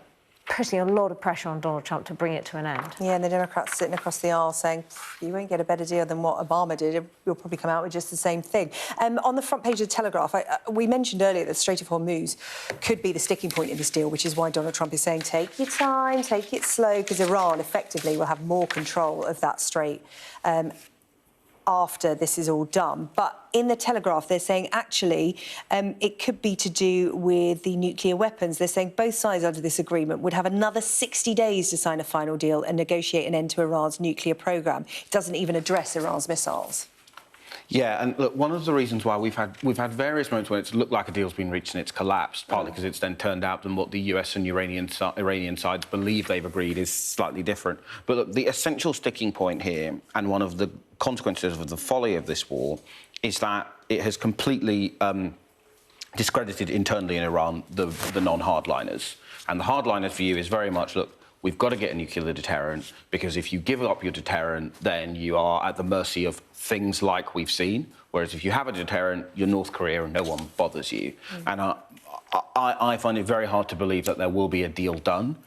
putting a lot of pressure on Donald Trump to bring it to an end. Yeah, and the Democrats sitting across the aisle saying, you won't get a better deal than what Obama did. You'll probably come out with just the same thing. On the front page of The Telegraph, we mentioned earlier that the Strait of Hormuz could be the sticking point in this deal, which is why Donald Trump is saying, take your time, take it slow, because Iran effectively will have more control of that strait after this is all done. But in The Telegraph, they're saying, actually, it could be to do with the nuclear weapons. They're saying both sides under this agreement would have another 60 days to sign a final deal and negotiate an end to Iran's nuclear programme. It doesn't even address Iran's missiles. Yeah, and look, one of the reasons why we've had various moments when it's looked like a deal's been reached and it's collapsed, partly because it's then turned out than what the US and Iranian sides believe they've agreed is slightly different. But look, the essential sticking point here, and one of the consequences of the folly of this war, is that it has completely discredited internally in Iran the non-hardliners. And the hardliners' view is very much, look, we've got to get a nuclear deterrent, because if you give up your deterrent, then you are at the mercy of things like we've seen. Whereas if you have a deterrent, you're North Korea and no one bothers you. And I find it very hard to believe that there will be a deal done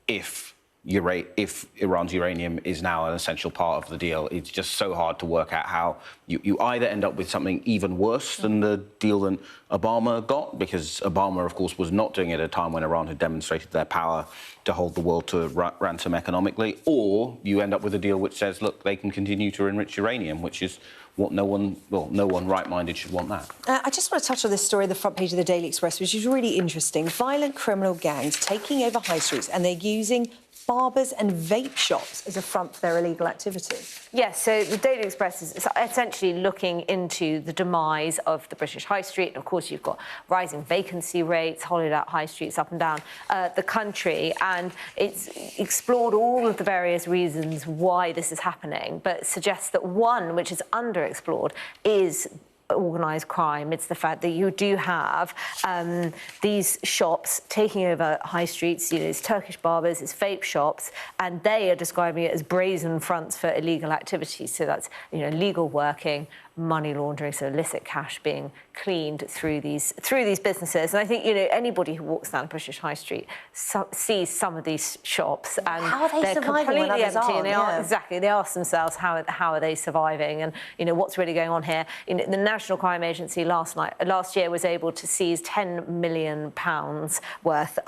if Iran's uranium is now an essential part of the deal. It's just so hard to work out how you either end up with something even worse than the deal that Obama got, because Obama, of course, was not doing it at a time when Iran had demonstrated their power to hold the world to ransom economically, or you end up with a deal which says, look, they can continue to enrich uranium, which is what no one right-minded should want that. I just want to touch on this story on the front page of the Daily Express, which is really interesting. Violent criminal gangs taking over high streets, and they're using barbers and vape shops as a front for their illegal activity. Yes, so the Daily Express is essentially looking into the demise of the British high street. And of course, you've got rising vacancy rates, hollowed out high streets up and down the country. And it's explored all of the various reasons why this is happening, but suggests that one, which is underexplored, is organised crime. It's the fact that you do have these shops taking over high streets. You know, it's Turkish barbers, it's vape shops, and they are describing it as brazen fronts for illegal activities. So that's, you know, legal working, money laundering, so illicit cash being cleaned through these businesses. And I think, you know, anybody who walks down British High Street sees some of these shops, and how are they they're surviving completely when others empty. aren't? And they ask themselves how are they surviving, and you know what's really going on here. You know, the National Crime Agency last year was able to seize £10 million worth,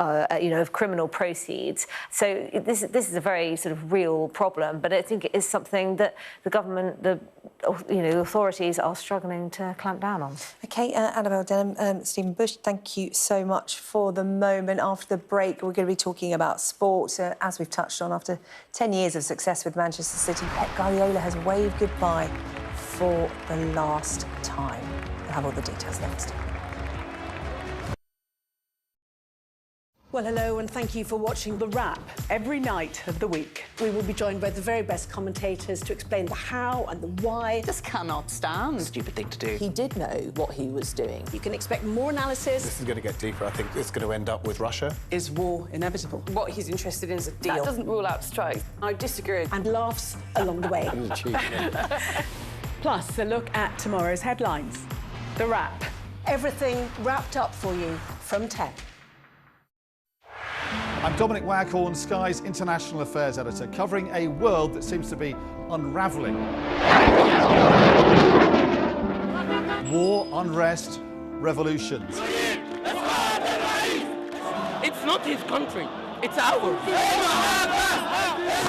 you know, of criminal proceeds. So this is a very sort of real problem, but I think it is something that the government, the authorities are struggling to clamp down on. OK, Annabel Denham, Stephen Bush, thank you so much for the moment. After the break, we're going to be talking about sport. As we've touched on, after 10 years of success with Manchester City, Pep Guardiola has waved goodbye for the last time. We'll have all the details next. Well, hello, and thank you for watching The Wrap. Every night of the week, we will be joined by the very best commentators to explain the how and the why. This cannot stand. Stupid thing to do. He did know what he was doing. You can expect more analysis. This is going to get deeper. I think it's going to end up with Russia. Is war inevitable? What he's interested in is a deal. That doesn't rule out strikes. I disagree. And laughs along the way. Plus, a look at tomorrow's headlines. The Wrap. Everything wrapped up for you from 10. I'm Dominic Waghorn, Sky's International Affairs Editor, covering a world that seems to be unravelling. War, unrest, revolutions. It's not his country, it's ours.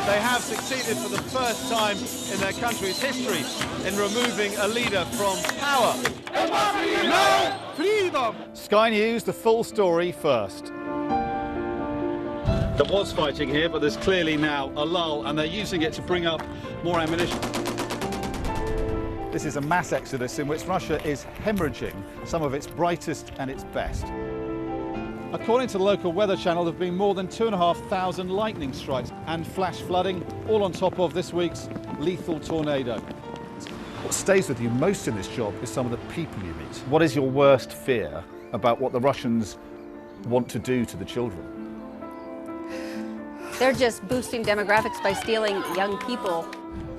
They have succeeded for the first time in their country's history in removing a leader from power. No freedom! Sky News, the full story first. There was fighting here, but there's clearly now a lull, and they're using it to bring up more ammunition. This is a mass exodus in which Russia is hemorrhaging some of its brightest and its best. According to the local weather channel, there have been more than 2,500 lightning strikes and flash flooding, all on top of this week's lethal tornado. What stays with you most in this job is some of the people you meet. What is your worst fear about what the Russians want to do to the children? They're just boosting demographics by stealing young people.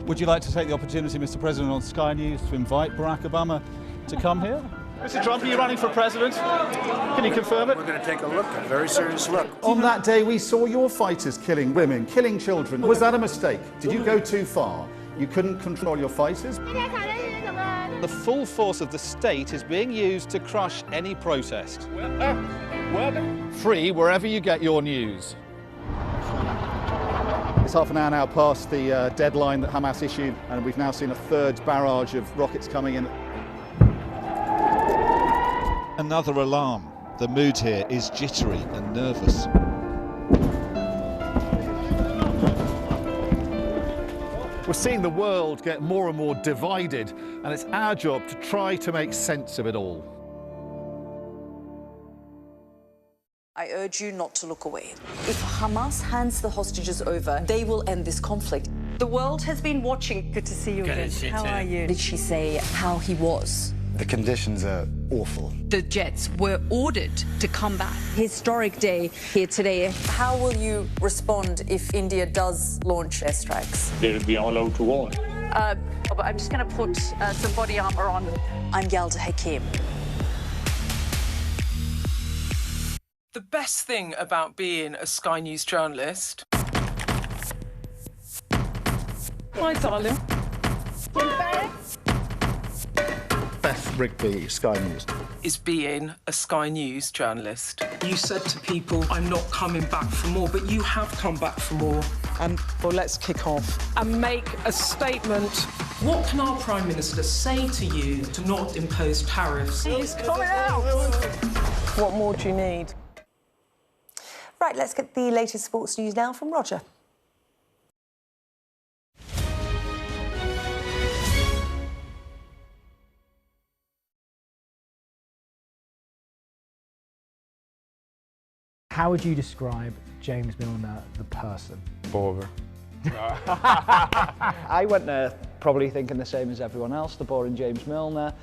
Would you like to take the opportunity, Mr. President, on Sky News to invite Barack Obama to come here? Mr. Trump, are you running for president? Can you confirm it? We're going to take a look, a very serious look. On that day, we saw your fighters killing women, killing children. Was that a mistake? Did you go too far? You couldn't control your fighters? The full force of the state is being used to crush any protest. Free wherever you get your news. It's half an hour now past the deadline that Hamas issued, and we've now seen a third barrage of rockets coming in. Another alarm. The mood here is jittery and nervous. We're seeing the world get more and more divided, and it's our job to try to make sense of it all. I urge you not to look away. If Hamas hands the hostages over, they will end this conflict. The world has been watching. Good to see you again. How are you? Did she say how he was? The conditions are awful. The jets were ordered to come back. Historic day here today. How will you respond if India does launch airstrikes? They'll be allowed to warn. I'm just going to put some body armour on. I'm Yalda Hakim. The best thing about being a Sky News journalist... My darling. Best rugby, Sky News. ...is being a Sky News journalist. You said to people, I'm not coming back for more, but you have come back for more. Well, let's kick off and make a statement. What can our Prime Minister say to you to not impose tariffs? He's coming out! What more do you need? Right, let's get the latest sports news now from Roger. How would you describe James Milner, the person? Boring. I went there probably thinking the same as everyone else, the boring James Milner,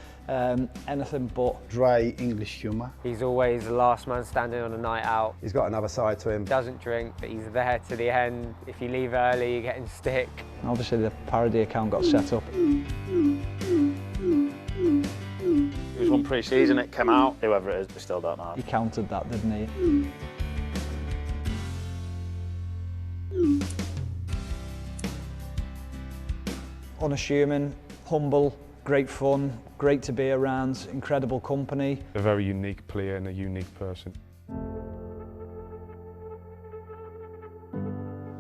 anything but. Dry English humour. He's always the last man standing on a night out. He's got another side to him. Doesn't drink, but he's there to the end. If you leave early, you're getting stick. Obviously the parody account got set up. It was one pre-season, it came out. Whoever it is, we still don't know. He countered that, didn't he? Unassuming, humble, great fun, great to be around, incredible company. A very unique player and a unique person.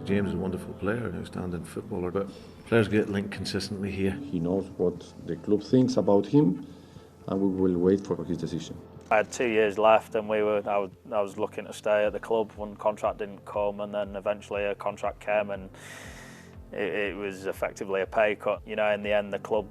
James is a wonderful player, an outstanding footballer, but players get linked consistently here. He knows what the club thinks about him, and we will wait for his decision. I had 2 years left, and I was looking to stay at the club when contract didn't come, and then eventually a contract came, and it was effectively a pay cut. You know, in the end, the club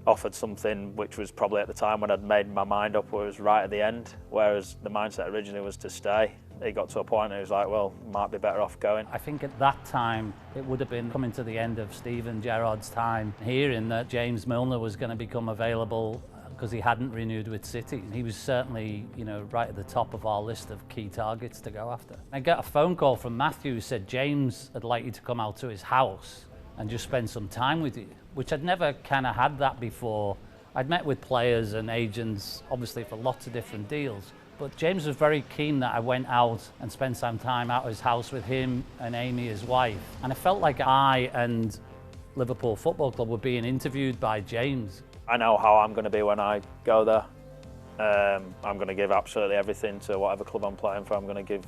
offered something which was probably at the time when I'd made my mind up was right at the end, whereas the mindset originally was to stay. It got to a point and it was like, well, might be better off going. I think at that time, it would have been coming to the end of Steven Gerrard's time, hearing that James Milner was going to become available because he hadn't renewed with City. He was certainly, you know, right at the top of our list of key targets to go after. I got a phone call from Matthew who said James would like you to come out to his house and just spend some time with you, which I'd never kind of had that before. I'd met with players and agents, obviously for lots of different deals, but James was very keen that I went out and spent some time out of his house with him and Amy, his wife. And I felt like I and Liverpool Football Club were being interviewed by James. I know how I'm going to be when I go there. I'm going to give absolutely everything to whatever club I'm playing for. I'm going to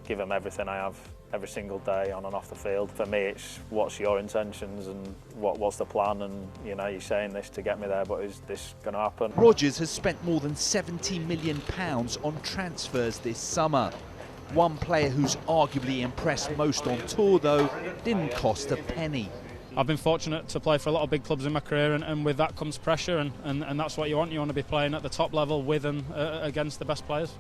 give them everything I have every single day on and off the field. For me, it's what's your intentions and what's the plan, and you know, you're saying this to get me there, but is this going to happen? Rodgers has spent more than £70 million on transfers this summer. One player who's arguably impressed most on tour, though, didn't cost a penny. I've been fortunate to play for a lot of big clubs in my career, and with that comes pressure, and that's what you want. You want to be playing at the top level with and against the best players.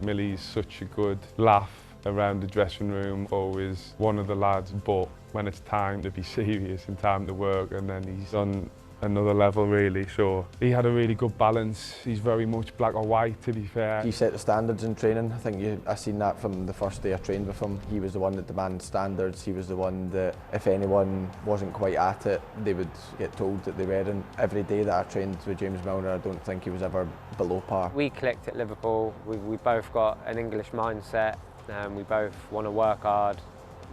Millie's such a good laugh around the dressing room, always one of the lads, but when it's time to be serious and time to work, and then he's on another level really, so he had a really good balance. He's very much black or white, to be fair. He set the standards in training. I think I seen that from the first day I trained with him. He was the one that demanded standards. He was the one that if anyone wasn't quite at it, they would get told that they weren't. Every day that I trained with James Milner, I don't think he was ever below par. We clicked at Liverpool. We both got an English mindset. We both want to work hard.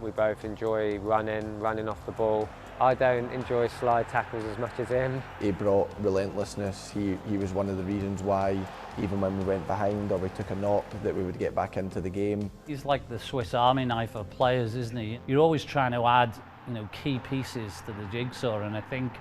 We both enjoy running off the ball. I don't enjoy slide tackles as much as him. He brought relentlessness. He was one of the reasons why, even when we went behind or we took a knock, that we would get back into the game. He's like the Swiss Army knife of players, isn't he? You're always trying to add, you know, key pieces to the jigsaw, and I think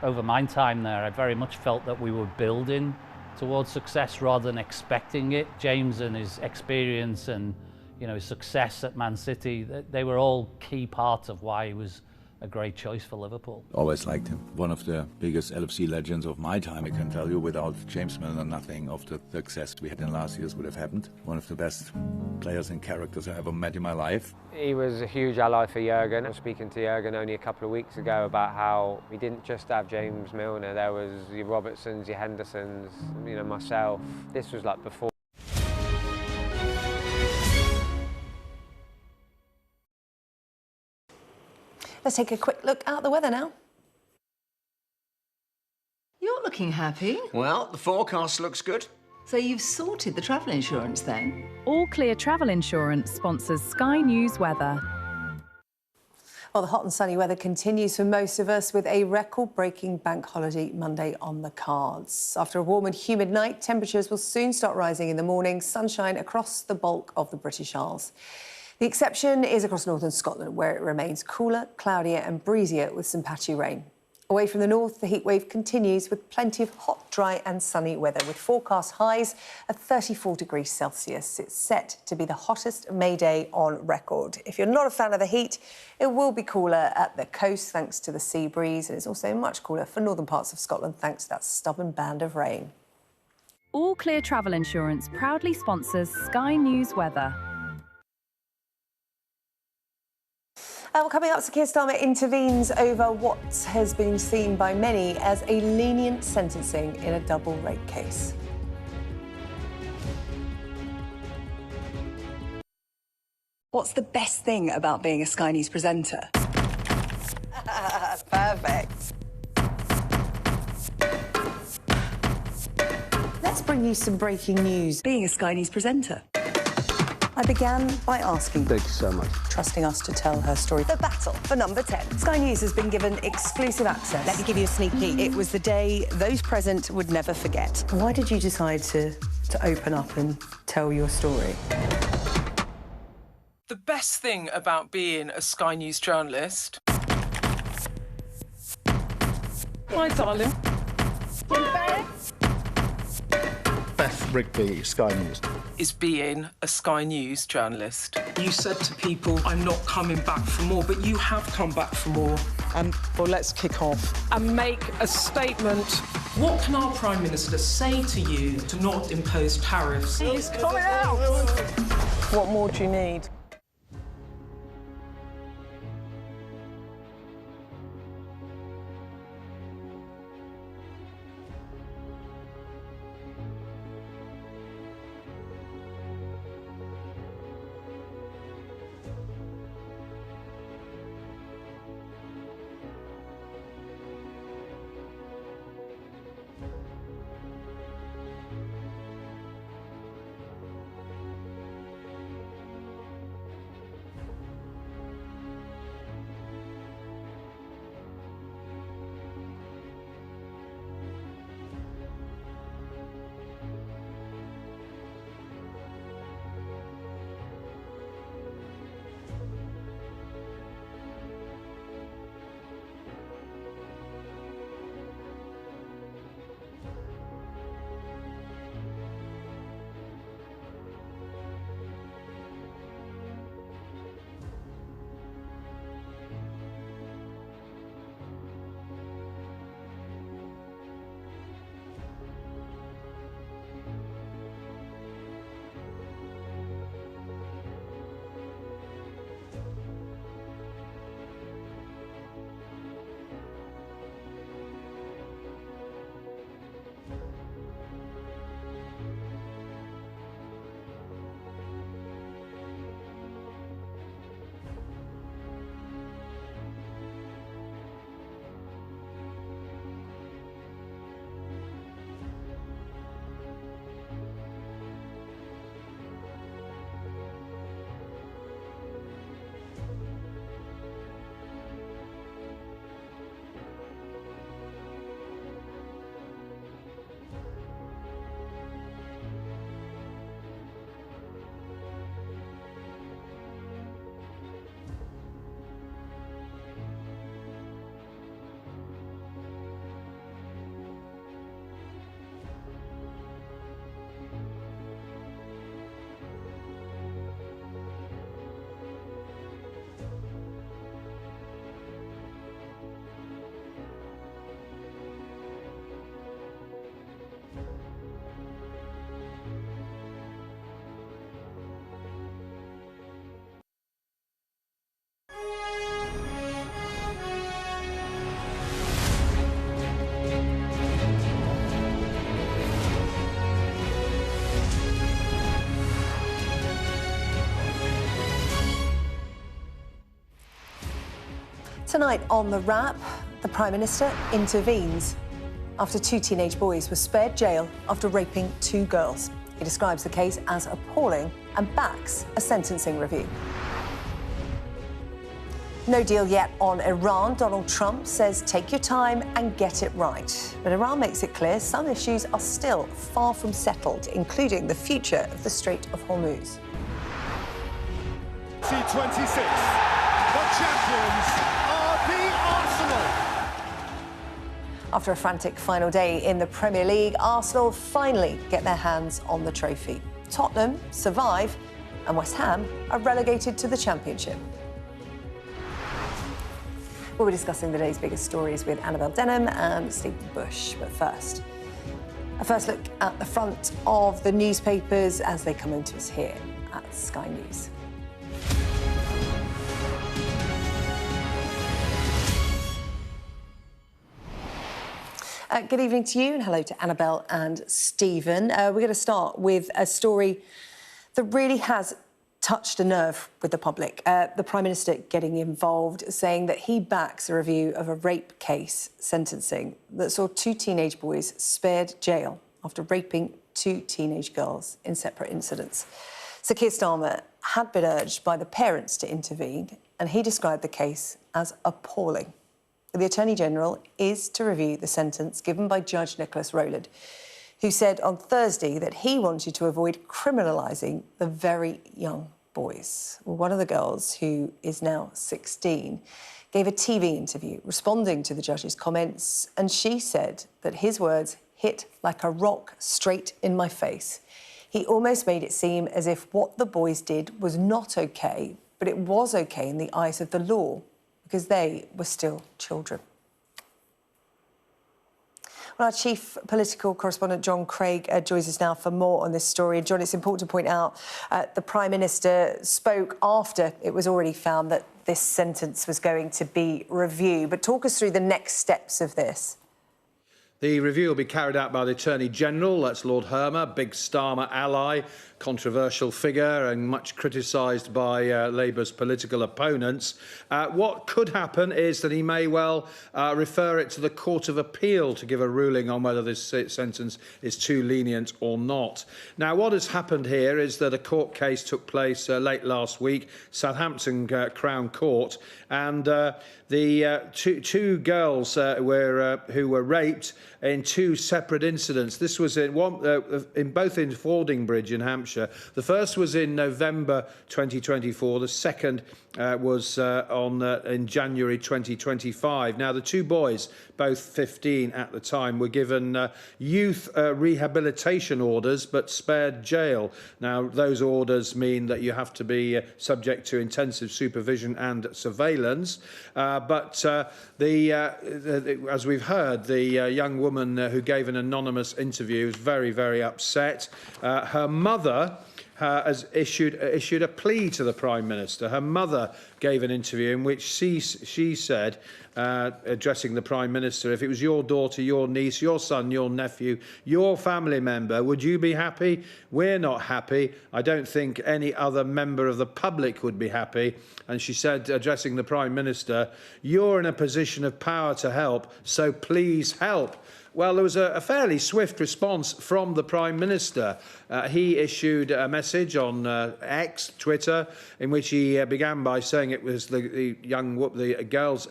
over my time there, I very much felt that we were building towards success rather than expecting it. James and his experience and, you know, his success at Man City, they were all key parts of why he was a great choice for Liverpool. Always liked him. One of the biggest LFC legends of my time, I can tell you. Without James Milner, nothing of the success we had in last years would have happened. One of the best players and characters I ever met in my life. He was a huge ally for Jurgen. I was speaking to Jurgen only a couple of weeks ago about how we didn't just have James Milner, there was your Robertsons, your Hendersons, you know, myself. This was like before. Let's take a quick look at the weather now. You're looking happy. Well, the forecast looks good. So you've sorted the travel insurance then? All Clear Travel Insurance sponsors Sky News Weather. Well, the hot and sunny weather continues for most of us with a record-breaking bank holiday Monday on the cards. After a warm and humid night, temperatures will soon start rising in the morning, sunshine across the bulk of the British Isles. The exception is across northern Scotland, where it remains cooler, cloudier and breezier with some patchy rain. Away from the north, the heatwave continues with plenty of hot, dry and sunny weather, with forecast highs of 34 degrees Celsius. It's set to be the hottest May day on record. If you're not a fan of the heat, it will be cooler at the coast thanks to the sea breeze, and it's also much cooler for northern parts of Scotland thanks to that stubborn band of rain. All Clear Travel Insurance proudly sponsors Sky News Weather. Well, coming up, Sir Keir Starmer intervenes over what has been seen by many as a lenient sentencing in a double rape case. What's the best thing about being a Sky News presenter? Perfect. Let's bring you some breaking news. Being a Sky News presenter. I began by asking, Thank you so much. trusting us to tell her story. The battle for number 10. Sky News has been given exclusive access. Let me give you a sneak peek. It was the day those present would never forget. Why did you decide to open up and tell your story? The best thing about being a Sky News journalist... My darling. Beth Rigby, Sky News. Is being a Sky News journalist. You said to people, I'm not coming back for more, but you have come back for more. Well, let's kick off and make a statement. What can our Prime Minister say to you to not impose tariffs? He's coming out! What more do you need? Tonight on The Wrap, the Prime Minister intervenes after 2 teenage boys were spared jail after raping 2 girls. He describes the case as appalling and backs a sentencing review. No deal yet on Iran. Donald Trump says take your time and get it right. But Iran makes it clear some issues are still far from settled, including the future of the Strait of Hormuz. T26, the champions are the Arsenal. After a frantic final day in the Premier League, Arsenal finally get their hands on the trophy. Tottenham survive and West Ham are relegated to the Championship. We'll be discussing the day's biggest stories with Annabelle Denham and Stephen Bush. But first, a first look at the front of the newspapers as they come into us here at Sky News. Good evening to you and hello to Annabelle and Stephen. We're going to start with a story that really has touched a nerve with the public. The Prime Minister getting involved, saying that he backs a review of a rape case sentencing that saw 2 teenage boys spared jail after raping 2 teenage girls in separate incidents. So Keir Starmer had been urged by the parents to intervene, and he described the case as appalling. The Attorney-General is to review the sentence given by Judge Nicholas Rowland, who said on Thursday that he wanted to avoid criminalising the very young boys. Well, one of the girls, who is now 16, gave a TV interview responding to the judge's comments, and she said that his words hit like a rock straight in my face. He almost made it seem as if what the boys did was not OK, but it was OK in the eyes of the law, because they were still children. Well, our chief political correspondent, John Craig, joins us now for more on this story. And John, it's important to point out the Prime Minister spoke after it was already found that this sentence was going to be reviewed. But talk us through the next steps of this. The review will be carried out by the Attorney-General. That's Lord Hermer, big Starmer ally, controversial figure and much criticised by Labour's political opponents. What could happen is that he may well refer it to the Court of Appeal to give a ruling on whether this sentence is too lenient or not. Now, what has happened here is that a court case took place late last week, Southampton Crown Court, and the two girls who were raped in 2 separate incidents. This was in both in Fordingbridge in Hampshire. The first was in November 2024. The second was in January 2025. Now, the 2 boys, both 15 at the time, were given youth rehabilitation orders but spared jail. Now, those orders mean that you have to be subject to intensive supervision and surveillance. But as we've heard, the young woman who gave an anonymous interview was very, very upset. Her mother has issued a plea to the Prime Minister. Her mother gave an interview in which she said, addressing the Prime Minister, if it was your daughter, your niece, your son, your nephew, your family member, would you be happy? We're not happy. I don't think any other member of the public would be happy. And she said, addressing the Prime Minister, you're in a position of power to help, so please help. Well, there was a fairly swift response from the Prime Minister. He issued a message on X, Twitter, in which he began by saying it was the girl's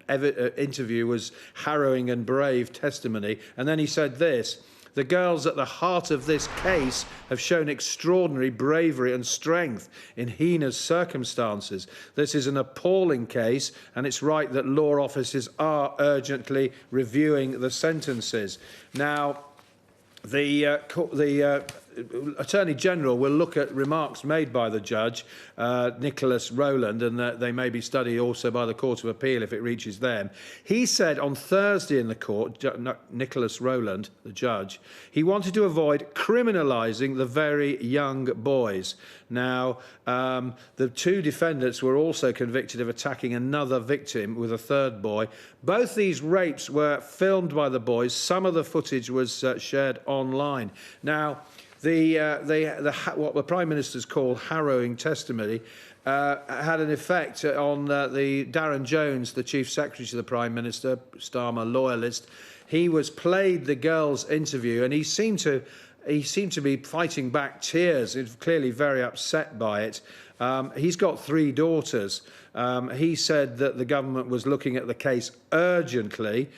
interview was harrowing and brave testimony. And then he said this: the girls at the heart of this case have shown extraordinary bravery and strength in heinous circumstances. This is an appalling case, and it's right that law officers are urgently reviewing the sentences. Now, the Attorney-General will look at remarks made by the judge, Nicholas Rowland, and they may be studied also by the Court of Appeal if it reaches them. He said on Thursday in the court, Nicholas Rowland, the judge, he wanted to avoid criminalising the very young boys. Now, the 2 defendants were also convicted of attacking another victim with a 3rd boy. Both these rapes were filmed by the boys. Some of the footage was shared online. Now, what the Prime Minister's called harrowing testimony had an effect on the Darren Jones, the Chief Secretary to the Prime Minister, Starmer loyalist. He was played the girl's interview, and he seemed to be fighting back tears. He was clearly very upset by it. He's got 3 daughters. He said that the government was looking at the case urgently.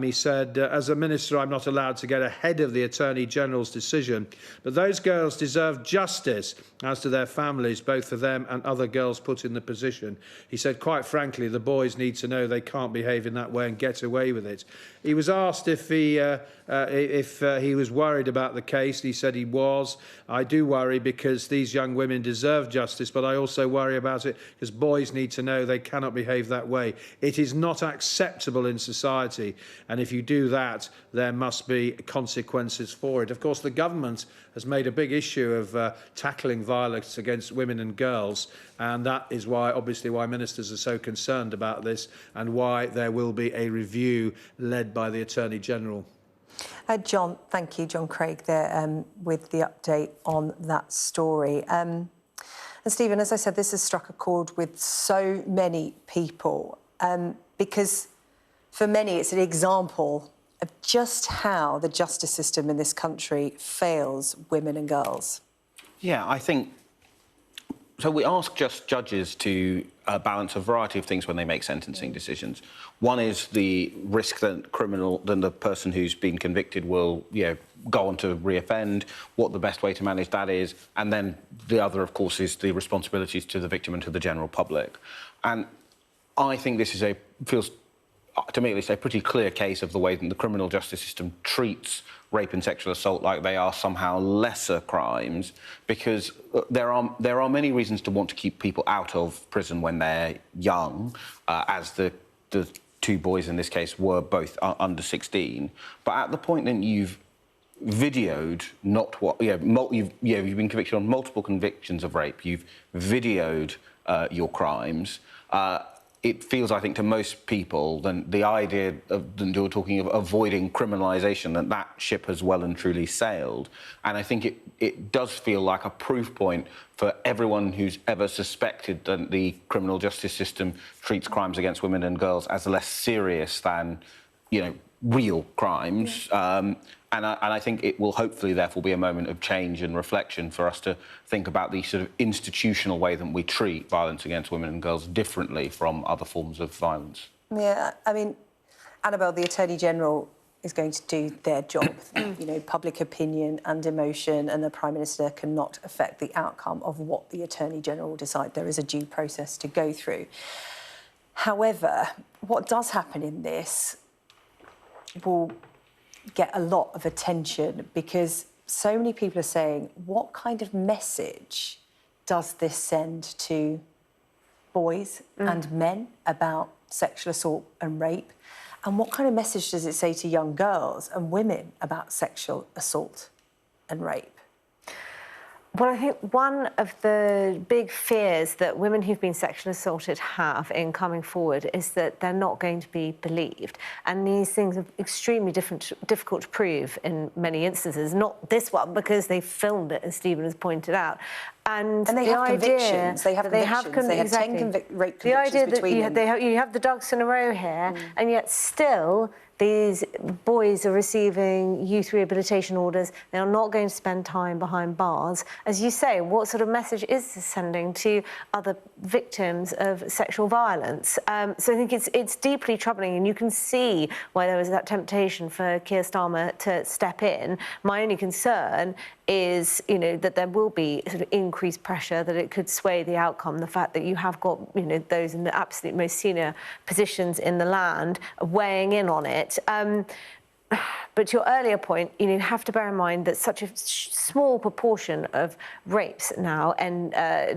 He said, as a minister, I'm not allowed to get ahead of the Attorney General's decision, but those girls deserve justice as to their families, both for them and other girls put in the position. He said, quite frankly, the boys need to know they can't behave in that way and get away with it. He was asked if he was worried about the case. He said he was. I do worry because these young women deserve justice, but I also worry about it because boys need to know they cannot behave that way. It is not acceptable in society, and if you do that, there must be consequences for it. Of course, the government has made a big issue of tackling violence against women and girls, and that is why, obviously, why ministers are so concerned about this and why there will be a review led by the Attorney General. John, thank you, John Craig, there with the update on that story. And Stephen, as I said, this has struck a chord with so many people because for many it's an example of just how the justice system in this country fails women and girls. Yeah, I think... So we ask just judges to balance a variety of things when they make sentencing decisions. One is the risk that the person who's been convicted will, go on to reoffend, what the best way to manage that is, and then the other, of course, is the responsibilities to the victim and to the general public. And I think this is feels to me at least, a pretty clear case of the way that the criminal justice system treats rape and sexual assault like they are somehow lesser crimes, because there are many reasons to want to keep people out of prison when they're young, as the 2 boys in this case were both under 16. But at the point that you've videoed you've been convicted on multiple convictions of rape, you've videoed your crimes. It feels, I think, to most people, then the idea of you're talking of avoiding criminalisation, that ship has well and truly sailed. And I think it does feel like a proof point for everyone who's ever suspected that the criminal justice system treats crimes against women and girls as less serious than, real crimes. Yeah. And I think it will hopefully, therefore, be a moment of change and reflection for us to think about the sort of institutional way that we treat violence against women and girls differently from other forms of violence. Yeah, I mean, Annabelle, the Attorney General is going to do their job. Public opinion and emotion, and the Prime Minister cannot affect the outcome of what the Attorney General will decide. There is a due process to go through. However, what does happen in this will get a lot of attention, because so many people are saying, what kind of message does this send to boys and men about sexual assault and rape? And what kind of message does it say to young girls and women about sexual assault and rape? Well, I think one of the big fears that women who've been sexually assaulted have in coming forward is that they're not going to be believed. And these things are extremely difficult to prove in many instances. Not this one, because they filmed it, as Stephen has pointed out. And they have convictions. They have convictions. They have 10 rape convictions. The idea that you have the ducks in a row here, and yet still these boys are receiving youth rehabilitation orders. They are not going to spend time behind bars. As you say, what sort of message is this sending to other victims of sexual violence? So I think it's deeply troubling, and you can see why there was that temptation for Keir Starmer to step in. My only concern is, that there will be sort of increased pressure, that it could sway the outcome. The fact that you have got, those in the absolute most senior positions in the land weighing in on it. But to your earlier point, you have to bear in mind that such a small proportion of rapes now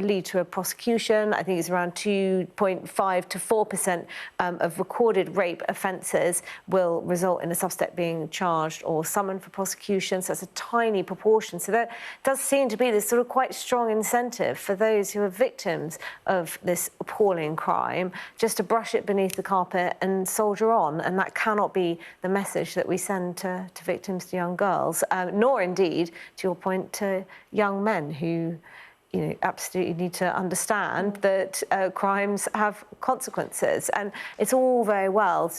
lead to a prosecution. I think it's around 2.5 to 4% of recorded rape offences will result in a suspect being charged or summoned for prosecution. So it's a tiny proportion. So that does seem to be this sort of quite strong incentive for those who are victims of this appalling crime just to brush it beneath the carpet and soldier on. And that cannot be the message that we send to to victims, to young girls, nor indeed, to your point, to young men who, absolutely need to understand that crimes have consequences. And it's all very well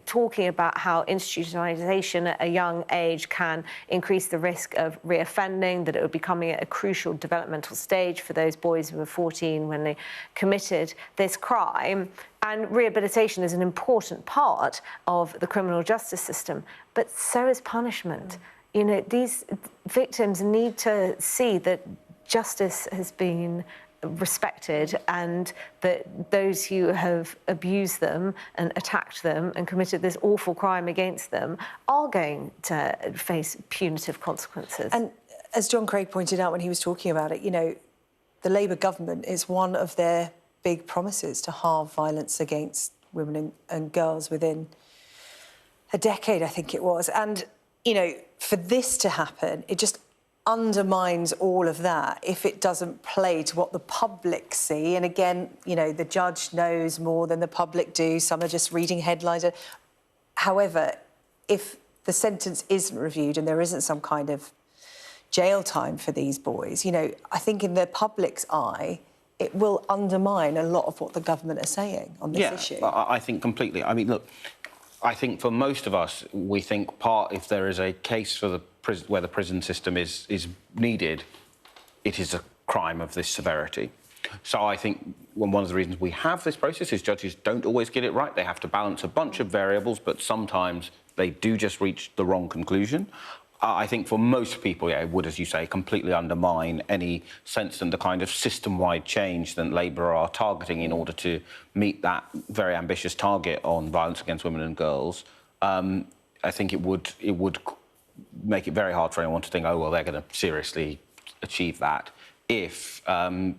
talking about how institutionalisation at a young age can increase the risk of reoffending, that it would be coming at a crucial developmental stage for those boys who were 14 when they committed this crime. And rehabilitation is an important part of the criminal justice system, but so is punishment. These victims need to see that justice has been respected and that those who have abused them and attacked them and committed this awful crime against them are going to face punitive consequences. And as John Craig pointed out when he was talking about it, the Labour government is one of their big promises to halve violence against women and girls within a decade, I think it was. And, for this to happen, it just undermines all of that if it doesn't play to what the public see. And again, the judge knows more than the public do. Some are just reading headlines. However, if the sentence isn't reviewed and there isn't some kind of jail time for these boys, I think in the public's eye, it will undermine a lot of what the government are saying on this issue. Yeah, I think completely. I mean, look, I think for most of us, we think if there is a case for where the prison system is needed, it is a crime of this severity. So I think one of the reasons we have this process is judges don't always get it right. They have to balance a bunch of variables, but sometimes they do just reach the wrong conclusion. I think for most people, it would, as you say, completely undermine any sense and the kind of system-wide change that Labour are targeting in order to meet that very ambitious target on violence against women and girls. I think it would make it very hard for anyone to think, oh, well, they're going to seriously achieve that if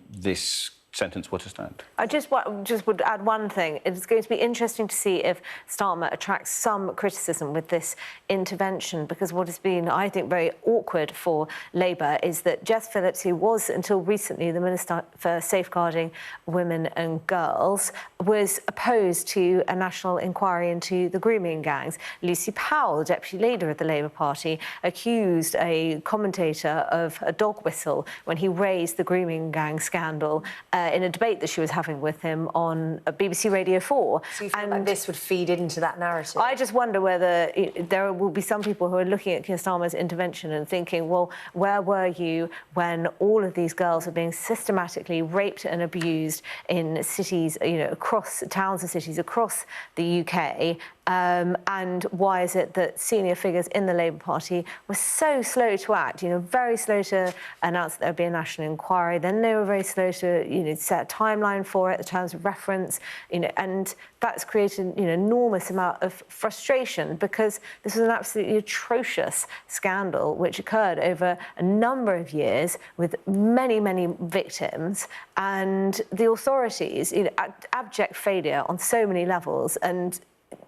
this sentence were to stand. I just would add one thing. It's going to be interesting to see if Starmer attracts some criticism with this intervention, because what has been, I think, very awkward for Labour is that Jess Phillips, who was until recently the Minister for Safeguarding Women and Girls, was opposed to a national inquiry into the grooming gangs. Lucy Powell, the Deputy Leader of the Labour Party, accused a commentator of a dog whistle when he raised the grooming gang scandal in a debate that she was having with him on BBC Radio 4. So you feel like this would feed into that narrative? I just wonder whether there will be some people who are looking at Keir Starmer's intervention and thinking, well, where were you when all of these girls were being systematically raped and abused in cities, across towns and cities across the UK? And why is it that senior figures in the Labour Party were so slow to act, very slow to announce that there would be a national inquiry, then they were very slow to, set a timeline for it, the terms of reference, and that's created an enormous amount of frustration because this was an absolutely atrocious scandal which occurred over a number of years with many, many victims, and the authorities, abject failure on so many levels, and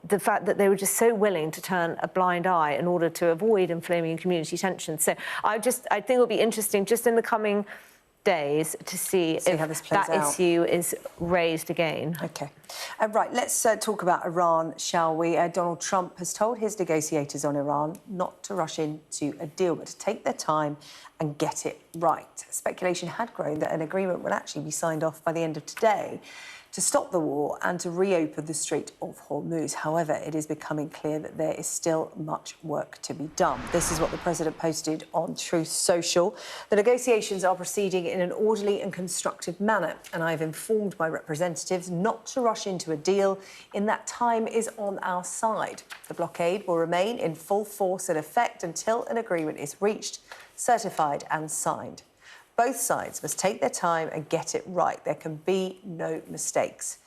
the fact that they were just so willing to turn a blind eye in order to avoid inflaming community tensions. So I think it'll be interesting just in the coming days to see if how this plays out. Issue is raised again. OK. Right, let's talk about Iran, shall we? Donald Trump has told his negotiators on Iran not to rush into a deal, but to take their time and get it right. Speculation had grown that an agreement would actually be signed off by the end of today to stop the war and to reopen the Strait of Hormuz. However, it is becoming clear that there is still much work to be done. This is what the president posted on Truth Social. The negotiations are proceeding in an orderly and constructive manner, and I've informed my representatives not to rush into a deal in that time is on our side. The blockade will remain in full force and effect until an agreement is reached, certified and signed. Both sides must take their time and get it right. There can be no mistakes.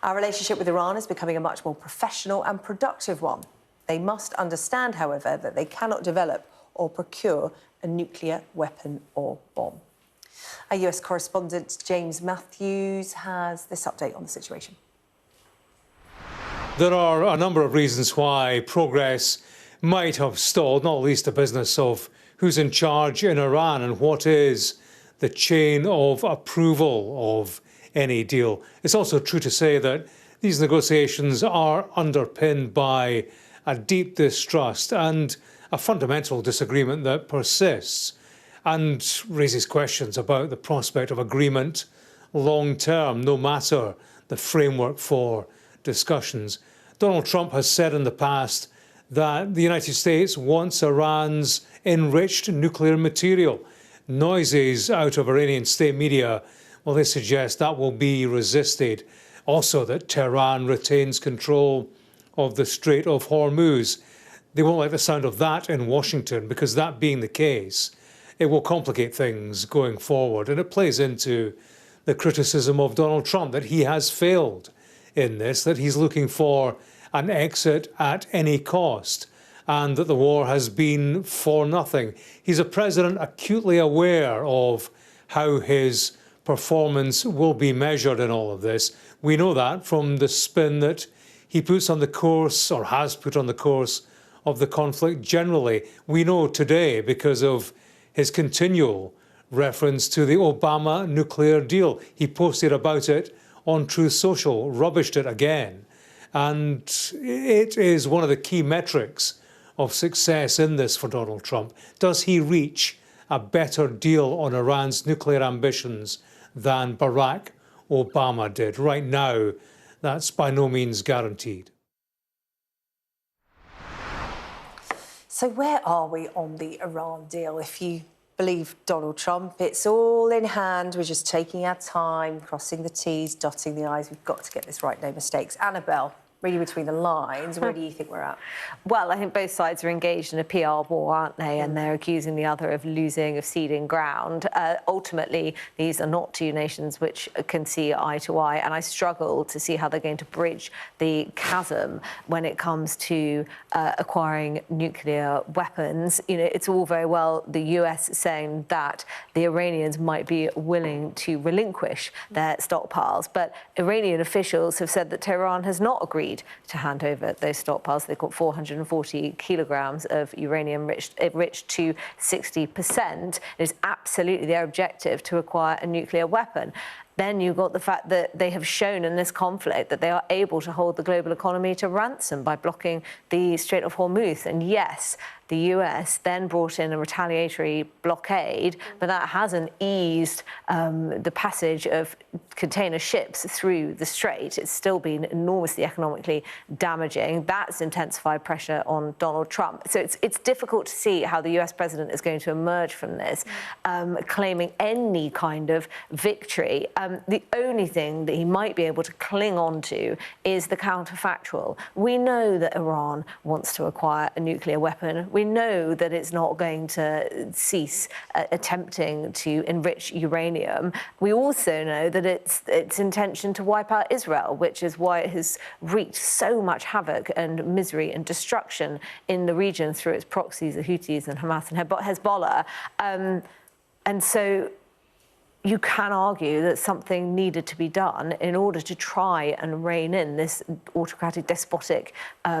Our relationship with Iran is becoming a much more professional and productive one. They must understand, however, that they cannot develop or procure a nuclear weapon or bomb. Our US correspondent James Matthews has this update on the situation. There are a number of reasons why progress might have stalled, not least the business of who's in charge in Iran and what is the chain of approval of any deal. It's also true to say that these negotiations are underpinned by a deep distrust and a fundamental disagreement that persists and raises questions about the prospect of agreement long term, no matter the framework for discussions. Donald Trump has said in the past that the United States wants Iran's enriched nuclear material. Noises out of Iranian state media, well, they suggest that will be resisted. Also that Tehran retains control of the Strait of Hormuz. They won't like the sound of that in Washington, because that being the case, it will complicate things going forward. And it plays into the criticism of Donald Trump that he has failed in this, that he's looking for an exit at any cost, and that the war has been for nothing. He's a president acutely aware of how his performance will be measured in all of this. We know that from the spin that he puts on the course, or has put on the course, of the conflict generally. We know today because of his continual reference to the Obama nuclear deal. He posted about it on Truth Social, rubbished it again. And it is one of the key metrics of success in this for Donald Trump. Does he reach a better deal on Iran's nuclear ambitions than Barack Obama did? Right now, that's by no means guaranteed. So where are we on the Iran deal? If you believe Donald Trump, it's all in hand. We're just taking our time, crossing the T's, dotting the I's. We've got to get this right, no mistakes. Annabelle, reading between the lines, where do you think we're at? Well, I think both sides are engaged in a PR war, aren't they? And they're accusing the other of losing, of ceding ground. Ultimately, these are not two nations which can see eye to eye. And I struggle to see how they're going to bridge the chasm when it comes to acquiring nuclear weapons. You know, it's all very well the US saying that the Iranians might be willing to relinquish their stockpiles. But Iranian officials have said that Tehran has not agreed to hand over those stockpiles. They've got 440 kilograms of uranium enriched to 60%. It is absolutely their objective to acquire a nuclear weapon. Then you've got the fact that they have shown in this conflict that they are able to hold the global economy to ransom by blocking the Strait of Hormuz. And yes, the US then brought in a retaliatory blockade, but that hasn't eased the passage of container ships through the strait. It's still been enormously economically damaging. That's intensified pressure on Donald Trump. So it's difficult to see how the US president is going to emerge from this, claiming any kind of victory. The only thing that he might be able to cling on to is the counterfactual. We know that Iran wants to acquire a nuclear weapon. We know that it's not going to cease attempting to enrich uranium. We also know that its intention to wipe out Israel, which is why it has wreaked so much havoc and misery and destruction in the region through its proxies, the Houthis and Hamas and Hezbollah. And so you can argue that something needed to be done in order to try and rein in this autocratic, despotic,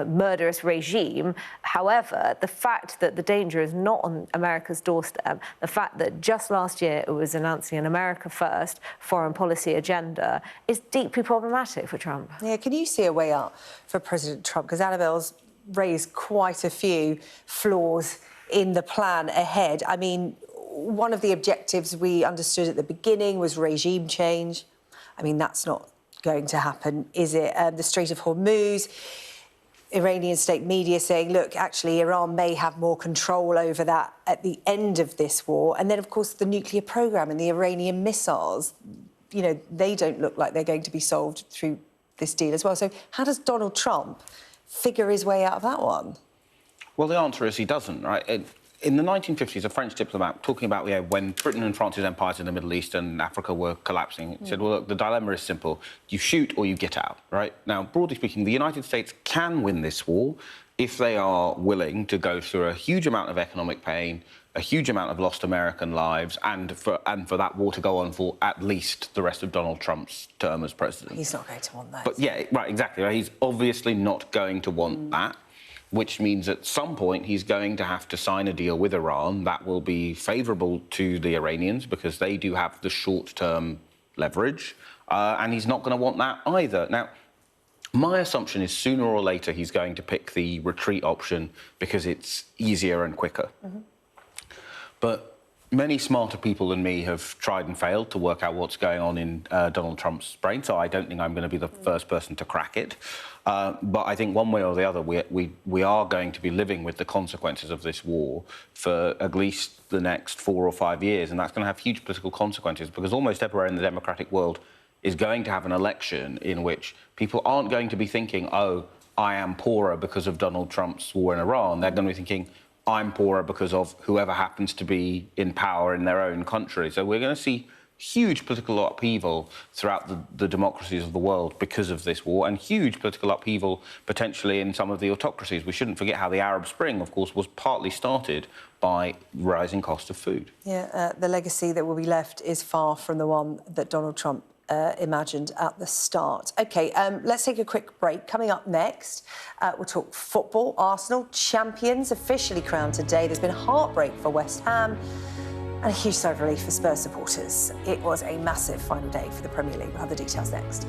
murderous regime. However, the fact that the danger is not on America's doorstep, the fact that just last year it was announcing an America First foreign policy agenda, is deeply problematic for Trump. Yeah, can you see a way out for President Trump? Because Annabelle's raised quite a few flaws in the plan ahead. I mean, one of the objectives we understood at the beginning was regime change. I mean, that's not going to happen, is it? The Strait of Hormuz, Iranian state media saying, look, actually, Iran may have more control over that at the end of this war. And then, of course, the nuclear programme and the Iranian missiles, you know, they don't look like they're going to be solved through this deal as well. So how does Donald Trump figure his way out of that one? Well, the answer is he doesn't, right? In the 1950s, a French diplomat talking about when Britain and France's empires in the Middle East and Africa were collapsing, said, well, look, the dilemma is simple. You shoot or you get out, right? Now, broadly speaking, the United States can win this war if they are willing to go through a huge amount of economic pain, a huge amount of lost American lives, and for that war to go on for at least the rest of Donald Trump's term as president. He's not going to want that. But yeah, right, exactly. Right? He's obviously not going to want that, which means at some point he's going to have to sign a deal with Iran that will be favourable to the Iranians because they do have the short-term leverage, and he's not going to want that either. Now, My assumption is sooner or later he's going to pick the retreat option because it's easier and quicker. But many smarter people than me have tried and failed to work out what's going on in Donald Trump's brain, so I don't think I'm going to be the first person to crack it. But I think one way or the other, we are going to be living with the consequences of this war for at least the next 4 or 5 years, and that's going to have huge political consequences because almost everywhere in the democratic world is going to have an election in which people aren't going to be thinking, oh, I am poorer because of Donald Trump's war in Iran. They're going to be thinking, I'm poorer because of whoever happens to be in power in their own country. So we're going to see huge political upheaval throughout the democracies of the world because of this war, and huge political upheaval potentially in some of the autocracies. We shouldn't forget how the Arab Spring, of course, was partly started by rising cost of food. Yeah, the legacy that will be left is far from the one that Donald Trump imagined at the start. OK, let's take a quick break. Coming up next, we'll talk football. Arsenal, champions, officially crowned today. There's been heartbreak for West Ham and a huge sigh of relief for Spurs supporters. It was a massive final day for the Premier League. We'll have the details next.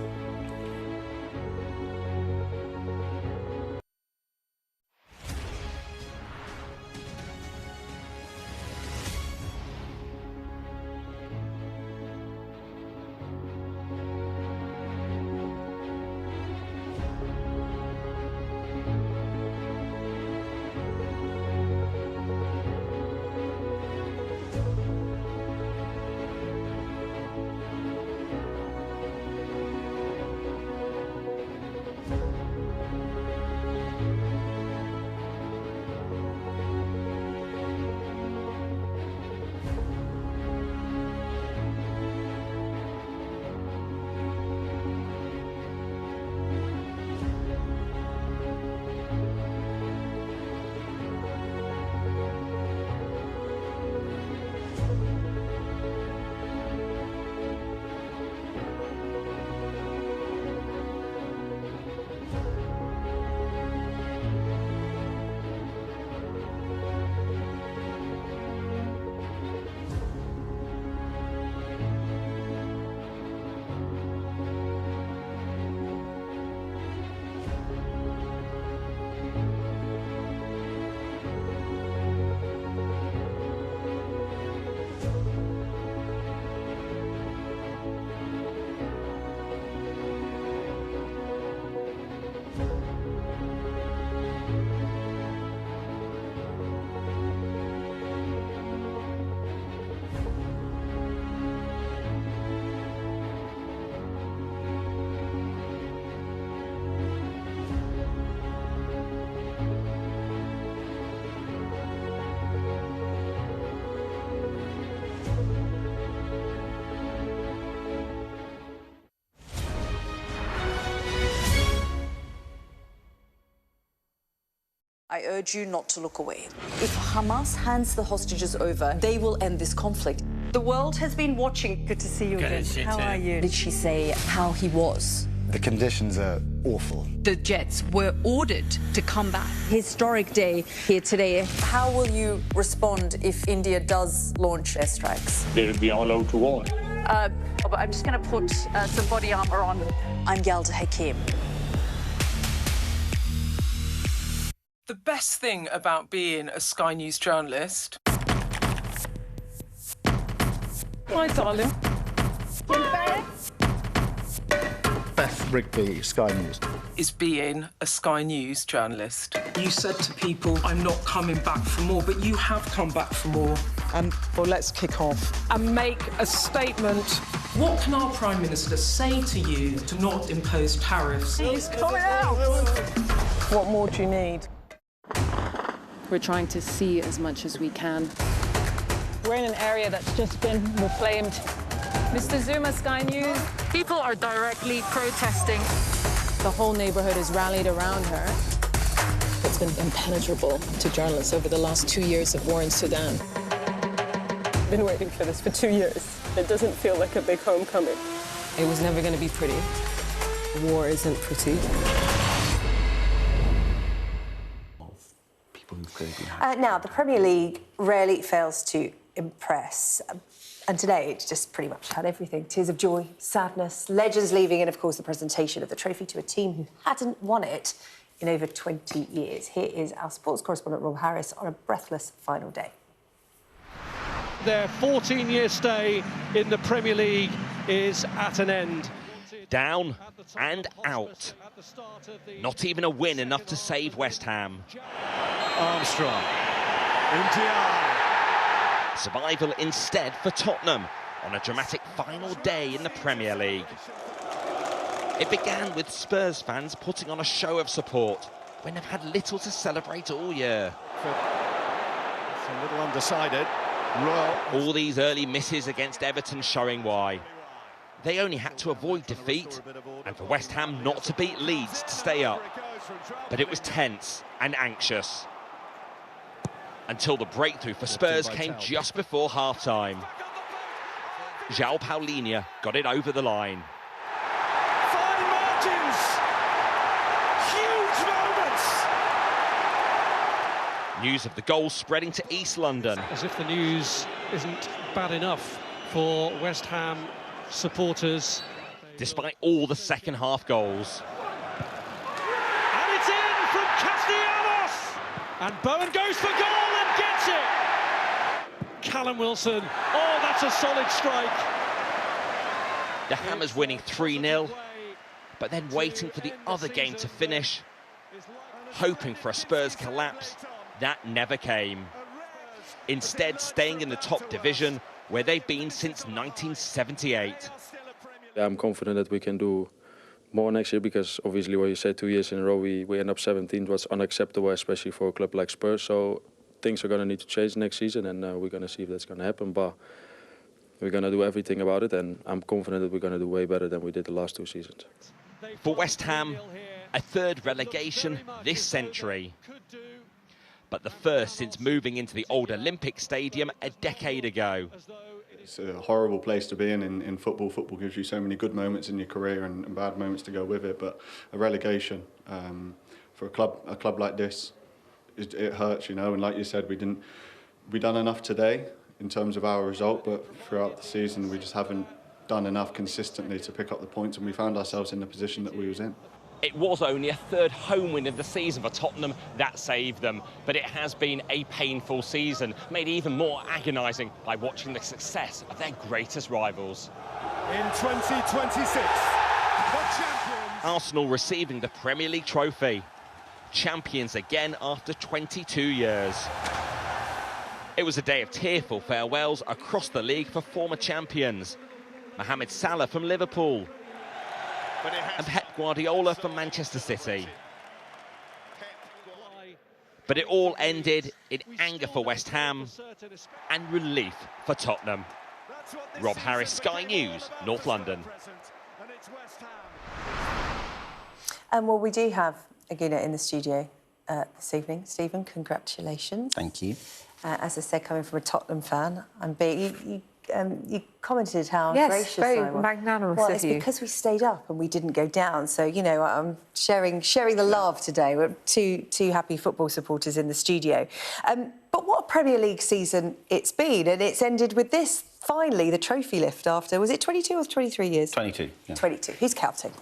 I urge you not to look away. If Hamas hands the hostages over, they will end this conflict. The world has been watching. Good to see you again. How are you? Did she say how he was? The conditions are awful. The jets were ordered to come back. Historic day here today. How will you respond if India does launch airstrikes? They will be allowed to war. I'm just going to put some body armor on. I'm Yalda Hakim. The best thing about being a Sky News journalist... Hi, darling. Beth Rigby, Sky News. ...is being a Sky News journalist. You said to people, I'm not coming back for more, but you have come back for more. Well, let's kick off and make a statement. What can our Prime Minister say to you to not impose tariffs? He's coming out! What more do you need? We're trying to see as much as we can. We're in an area that's just been reclaimed. Mr. Zuma, Sky News. People are directly protesting. The whole neighborhood is rallied around her. It's been impenetrable to journalists over the last 2 years of war in Sudan. I've been waiting for this for 2 years. It doesn't feel like a big homecoming. It was never going to be pretty. War isn't pretty. Now, the Premier League rarely fails to impress. And today, it's just pretty much had everything. Tears of joy, sadness, legends leaving, and, of course, the presentation of the trophy to a team who hadn't won it in over 20 years. Here is our sports correspondent, Rob Harris, on a breathless final day. Their 14-year stay in the Premier League is at an end. Down and out. Not even a win enough to save West Ham. Armstrong. Ndiaye. Survival instead for Tottenham on a dramatic final day in the Premier League. It began with Spurs fans putting on a show of support when they've had little to celebrate all year. It's a little undecided. Royal. All these early misses against Everton showing why. They only had to avoid defeat and for West Ham not to beat Leeds to stay up. But it was tense and anxious. Until the breakthrough for Spurs came just before half-time. João Paulinho got it over the line. Fine margins! Huge moments! News of the goal spreading to East London. As if the news isn't bad enough for West Ham supporters. Despite all the second-half goals. And it's in from Castellanos! And Bowen goes for goal and gets it! Callum Wilson, oh, that's a solid strike. The Hammers winning 3-0, but then waiting for the other game to finish, hoping for a Spurs collapse. That never came. Instead, staying in the top division, where they've been since 1978. I'm confident that we can do more next year, because obviously what you said, 2 years in a row we end up 17th was unacceptable, especially for a club like Spurs. So things are going to need to change next season, and we're going to see if that's going to happen. But we're going to do everything about it, and I'm confident that we're going to do way better than we did the last 2 seasons. For West Ham, a third relegation this century. But the first since moving into the old Olympic Stadium a decade ago. It's a horrible place to be in football. Football gives you so many good moments in your career and bad moments to go with it. But a relegation for a club like this, it hurts, you know. And like you said, we done enough today in terms of our result, but throughout the season we just haven't done enough consistently to pick up the points, and we found ourselves in the position that we was in. It was only a third home win of the season for Tottenham that saved them, but it has been a painful season, made even more agonising by watching the success of their greatest rivals. In 2026, the champions. Arsenal receiving the Premier League trophy. Champions again after 22 years. It was a day of tearful farewells across the league for former champions. Mohamed Salah from Liverpool. And Pep Guardiola from Manchester City. But it all ended in anger for West Ham and relief for Tottenham. Rob Harris, Sky News, North London. And well, we do have Aguna in the studio this evening. Stephen, congratulations. Thank you. As I said, coming from a Tottenham fan, you commented how gracious very I was. magnanimous well, of it's you. because we stayed up and we didn't go down. So, you know, I'm sharing the love today. We're two happy football supporters in the studio. But what a Premier League season it's been, and it's ended with this, finally, the trophy lift after, was it 22 or 23 years? 22, yeah. 22. Who's counting?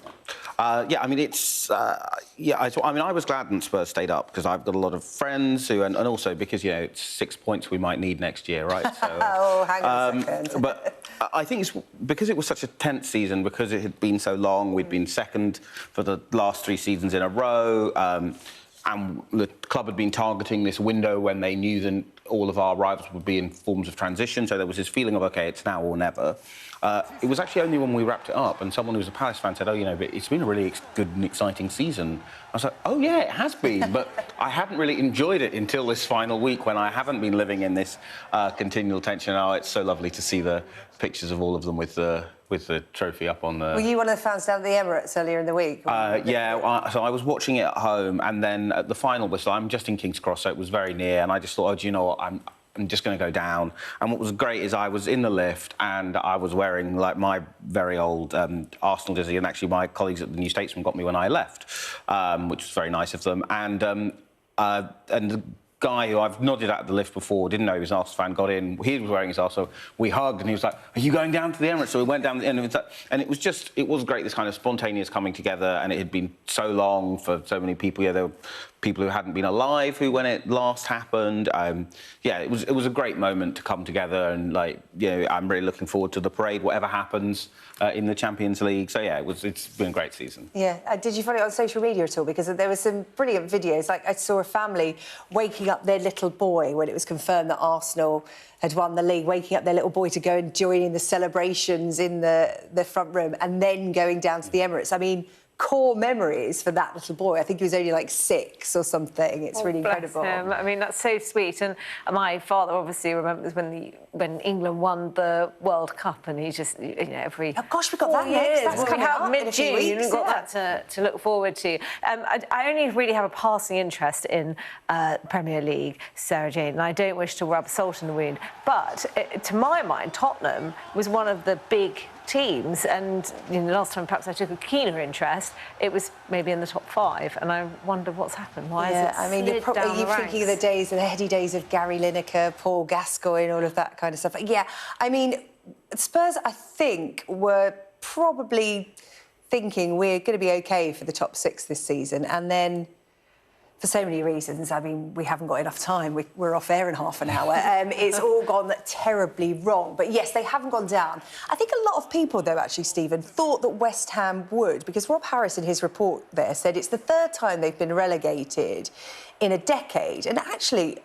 Yeah, I mean, it's... I was glad that Spurs stayed up, because I've got a lot of friends who... And also because, you know, it's 6 points we might need next year, right? So, oh, hang on a second. But I think it's because it was such a tense season, because it had been so long, we'd been second for the last 3 seasons in a row, and the club had been targeting this window when they knew that all of our rivals would be in forms of transition, so there was this feeling of, OK, it's now or never. It was actually only when we wrapped it up and someone who was a Palace fan said, oh, you know, but it's been a really good and exciting season. I was like, oh, yeah, it has been, but I hadn't really enjoyed it until this final week when I haven't been living in this continual tension. Oh, it's so lovely to see the pictures of all of them with the trophy up on the... Were you one of the fans down at the Emirates earlier in the week? Yeah, so I was watching it at home, and then at the final whistle, I'm just in King's Cross, so it was very near, and I just thought, oh, do you know what, I'm just going to go down. And what was great is I was in the lift, and I was wearing, like, my very old Arsenal jersey, and actually my colleagues at the New Statesman got me when I left, which was very nice of them. And guy who I've nodded at the lift before, didn't know he was an Arsenal fan, got in, he was wearing his Arsenal, we hugged, and he was like, are you going down to the Emirates? So we went down, and it was great, this kind of spontaneous coming together, and it had been so long for so many people. Yeah, there were people who hadn't been alive when it last happened. Yeah, it was a great moment to come together, and, like, you know, I'm really looking forward to the parade, whatever happens in the Champions League. So, yeah, it's been a great season. Yeah. Did you follow it on social media at all? Because there were some brilliant videos. Like, I saw a family waking up their little boy when it was confirmed that Arsenal had won the league, waking up their little boy to go and join in the celebrations in the front room, and then going down to the Emirates. I mean, core memories for that little boy. I think he was only like 6 or something. It's really incredible. Him. I mean, that's so sweet. And my father obviously remembers when England won the World Cup, and he just, you know, every... Oh, gosh, we've got that next. That's coming up mid-June. You've got that to look forward to. I only really have a passing interest in Premier League, Sarah Jane, and I don't wish to rub salt in the wound. But to my mind, Tottenham was one of the big teams, and you know, last time perhaps I took a keener interest, it was maybe in the top 5, and I wonder what's happened. Why is it I mean, you're thinking of the days, the heady days of Gary Lineker, Paul Gascoigne, all of that kind of stuff. Yeah, I mean, Spurs, I think, were probably thinking we're going to be OK for the top 6 this season, and then for so many reasons. I mean, we haven't got enough time. We're off air in half an hour. It's all gone terribly wrong. But, yes, they haven't gone down. I think a lot of people, though, actually, Stephen, thought that West Ham would, because Rob Harris, in his report there, said it's the 3rd time they've been relegated in a decade. And, actually,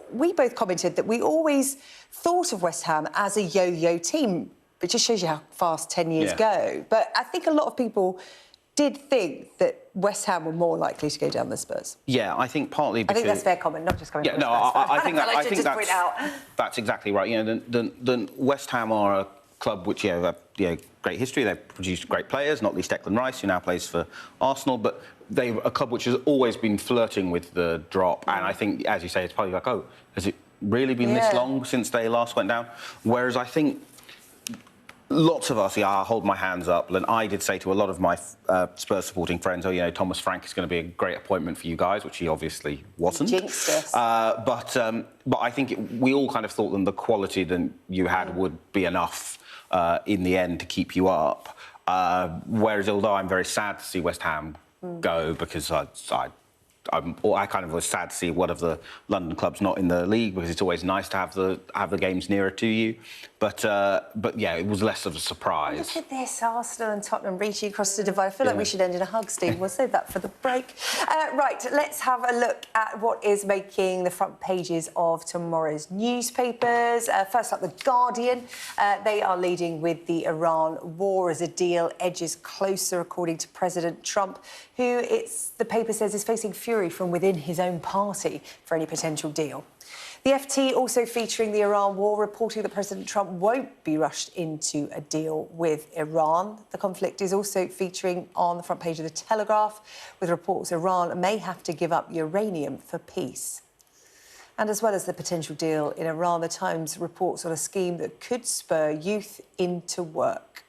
we both commented that we always thought of West Ham as a yo-yo team. It just shows you how fast 10 years go. But I think a lot of people did think that West Ham were more likely to go down than Spurs. Yeah, I think partly because... I think that's fair comment, not just coming from no, I think that's... That's exactly right. You know, the West Ham are a club which, you know, have great history. They've produced great players, not least Declan Rice, who now plays for Arsenal, but they're a club which has always been flirting with the drop. And I think, as you say, it's probably like, oh, has it really been this long since they last went down? Whereas I think lots of us, I hold my hands up, and I did say to a lot of my Spurs supporting friends, oh, you know, Thomas Frank is going to be a great appointment for you guys, which he obviously wasn't. Jinxed us. But I think we all kind of thought that the quality that you had would be enough in the end to keep you up. Whereas, although I'm very sad to see West Ham go, because I kind of was sad to see one of the London clubs not in the league, because it's always nice to have the games nearer to you. But yeah, it was less of a surprise. Look at this, Arsenal and Tottenham reaching across the divide. I feel like we should end in a hug, Steve. We'll save that for the break. Right, let's have a look at what is making the front pages of tomorrow's newspapers. First up, The Guardian. They are leading with the Iran war as a deal edges closer, according to President Trump, who the paper says is facing fury from within his own party for any potential deal. The FT also featuring the Iran war, reporting that President Trump won't be rushed into a deal with Iran. The conflict is also featuring on the front page of The Telegraph, with reports Iran may have to give up uranium for peace. And as well as the potential deal in Iran, The Times reports on a scheme that could spur youth into work.